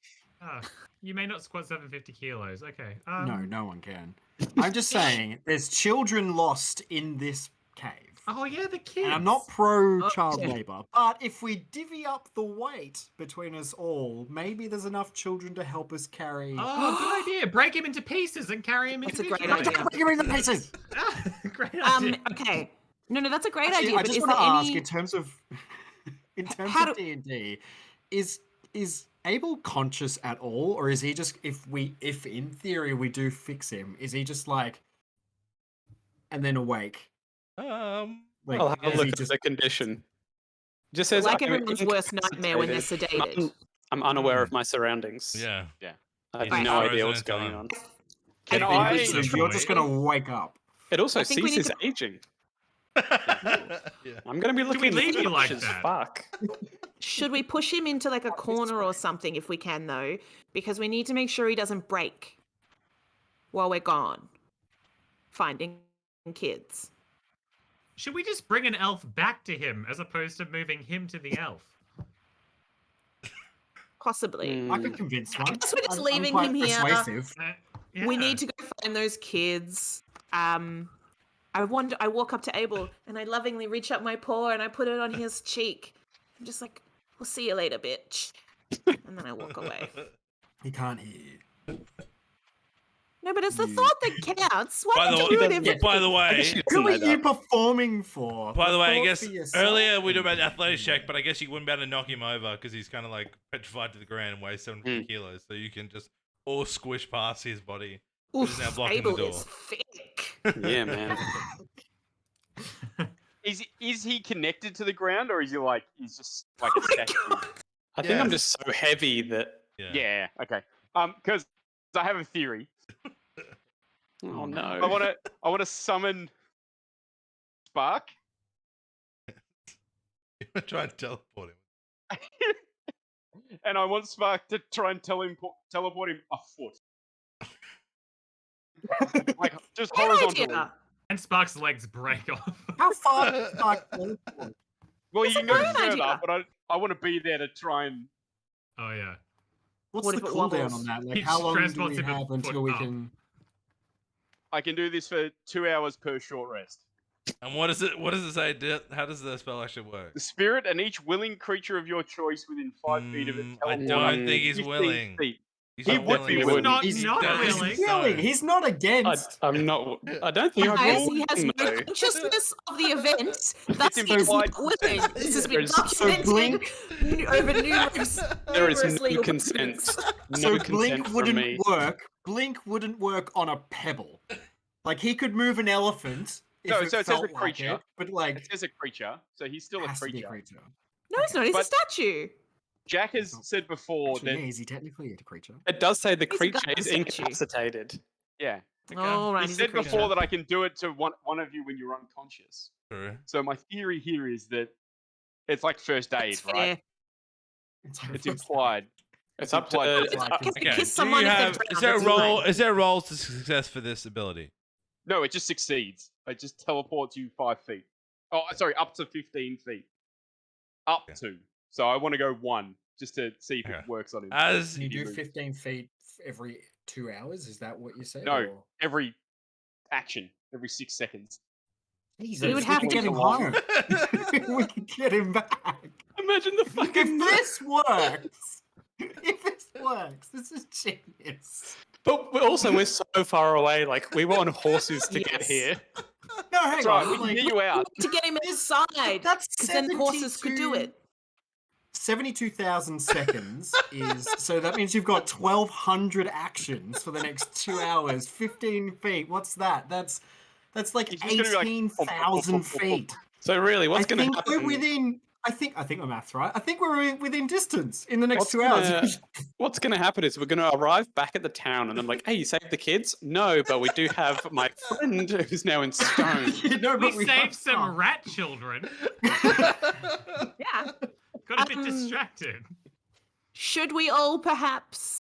Ah, you may not squat 750 kilos. Okay. No, no one can. I'm just saying, there's children lost in this cave. Oh yeah, the kids. And I'm not pro Oh, child yeah. labor, but if we divvy up the weight between us all, maybe there's enough children to help us carry. Oh, good idea. Break him into pieces and carry him That's into a great idea. Give me the pieces. Great idea. Okay. No, that's a great Actually, idea, I but just is want there to ask, any... in terms of How of D&D, is Abel conscious at all, or is he just, if in theory we do fix him, is he just like, and then awake? Like, I'll have a is look he at just the condition. Just says Like I'm everyone's worst nightmare when they're incapacitated. sedated. I'm unaware of my surroundings. yeah. I have Right. no Frozen idea in what's going time. on. Can so I? you're just gonna wake up? It also I think we sees need his to- aging. yeah. I'm going to be we looking leave you like as that? fuck. Should we push him into like a corner or something if we can, though? Because we need to make sure he doesn't break while we're gone. Finding kids. Should we just bring an elf back to him as opposed to moving him to the elf? Possibly. I could convince one. guess we're just I'm leaving quite him here. persuasive. We Yeah. need to go find those kids. I walk up to Abel and I lovingly reach up my paw and I put it on his cheek. I'm just like, we'll see you later, bitch. And then I walk away. He can't hear you. No, but it's the You- thought that counts. Why By would the you way- ruin it? By the I way, guess she Who doesn't are know you that. performing for? By the way, I Perform guess for yourself? earlier we did about athletics check, but I guess you wouldn't be able to knock him over because he's kind of like petrified to the ground and weighs 750 kilos. So you can just all squish past his body. Which is now Oof, blocking Abel the is door. thick. Yeah, man. Is he connected to the ground, or is he like he's just like a statue? I think I'm Yeah. just so heavy that. Yeah. Yeah. Okay. Because I have a theory. Oh no. I want to summon Spark. Try and teleport him. And I want Spark to try and teleport him a foot. Like, just Great horizontally. idea. And Spark's legs break off. How far does Spark teleport? Well, That's you a can go great further, idea. but I want to be there to try and... Oh yeah. What's What the if it cooldown wobbles? on that? Like, He how long do transports we him a have foot until we up. can? I can do this for 2 hours per short rest. And what does it say? How does the spell actually work? The spirit and each willing creature of your choice within 5 feet of it I teleport don't think he's 15 willing. feet. He's He not would willing. be He's willing. not He's not not. He's willing. willing. He's not against. I'm not. I don't think I'm Guys, he has willing, no though. consciousness of the event. Thus, he is implied not willing. This has been There's- So documented Blink, over numerous, There is numerous no legal consent. documents. No so consent Blink from wouldn't me. work. Blink wouldn't work on a pebble. Like he could move an elephant if No, it so it says felt a creature. like it, but It like says a creature, so he's still a has to be creature. No, he's not. He's a But- statue. Jack has said before Actually, that yeah, is he technically a creature? It does say the He's a creature goddamn is statue. incapacitated. yeah. All right, He he's a said creature. before that I can do it to one of you when you're unconscious. True. So my theory here is that it's like first aid, It's right? fair. It's implied. It's up to. implied It's like- up- Kiss Okay. someone Do you if they're have? drowned, Is there a it's role? fine. Is there roles to success for this ability? No, it just succeeds. It just teleports you 5 feet. Oh, sorry, up to 15 feet. Up Okay. to. So I want to go 1 just to see if Okay. it works on him. As Can you do move. 15 feet every 2 hours? Is that what you said? No. or- Every action, every 6 seconds. Jesus, We would have could to get him go on. home. We could get him back. Imagine the If fucking. this works, this is genius. But we're so far away. Like we were on horses to get Yes. here. No, hang That's right, we on. can Like, get you out. To get him This- inside. that's Because then the horses could do it. 72,000 seconds is so that means you've got 1,200 actions for the next 2 hours. 15 feet. What's that? That's like He's just gonna be like, 18,000 feet. So really, what's I going to think happen? we're within. I think my math's right. I think we're within distance in the next What's 2 hours. gonna- What's going to happen is we're going to arrive back at the town, and I'm like, "Hey, you saved the kids?" No, but we do have my friend who's now in stone. No, We but we saved some can't. rat children. Yeah. Got a bit Um, distracted. Should we all perhaps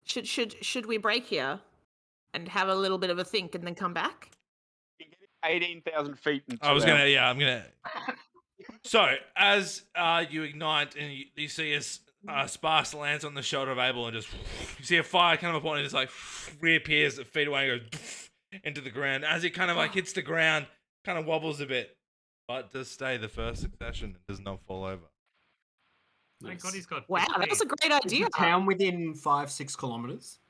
should we break here and have a little bit of a think and then come back? You can get 18,000 feet. In I was 2 gonna. hours. Yeah, I'm gonna. So as you ignite and you see a sparks lands on the shoulder of Abel and just you see a fire kind of upon it, just like reappears a feet away and goes into the ground. As it kind of like hits the ground, kind of wobbles a bit, but does stay the first succession and does not fall over. Thank God he's got. Wow, that was a great Is idea. the town within 5-6 kilometers?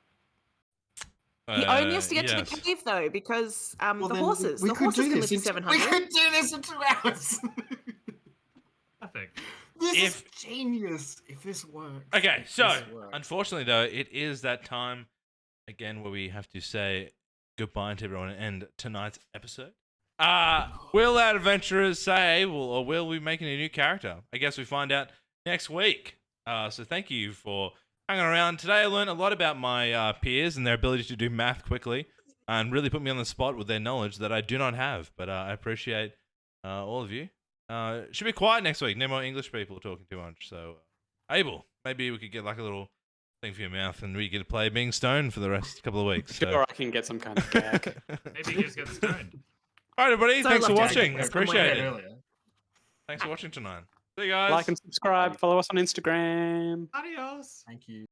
He only has to get to Yes. the cave though, because Well, the then horses. we The could horses do can this lift in- 700. We could do this in 2 hours. Perfect. This If- is genius. If this works. Okay, If so this works. unfortunately though, it is that time again where we have to say goodbye to everyone and end tonight's episode. Will our adventurers say or will we making a new character? I guess we find out next week. So thank you for hanging around. Today I learned a lot about my peers and their ability to do math quickly and really put me on the spot with their knowledge that I do not have. But I appreciate all of you. Should be quiet next week. No more English people talking too much. So, Abel, maybe we could get like a little thing for your mouth and we get to play being stoned for the rest couple of weeks. Sure, I can get some kind of gag. Maybe he just gets stoned. All right, everybody. So Thanks for lucky. watching. I That's what appreciate I it. said earlier. Thanks for watching tonight. See you guys. Like and subscribe. Follow us on Instagram. Adios. Thank you.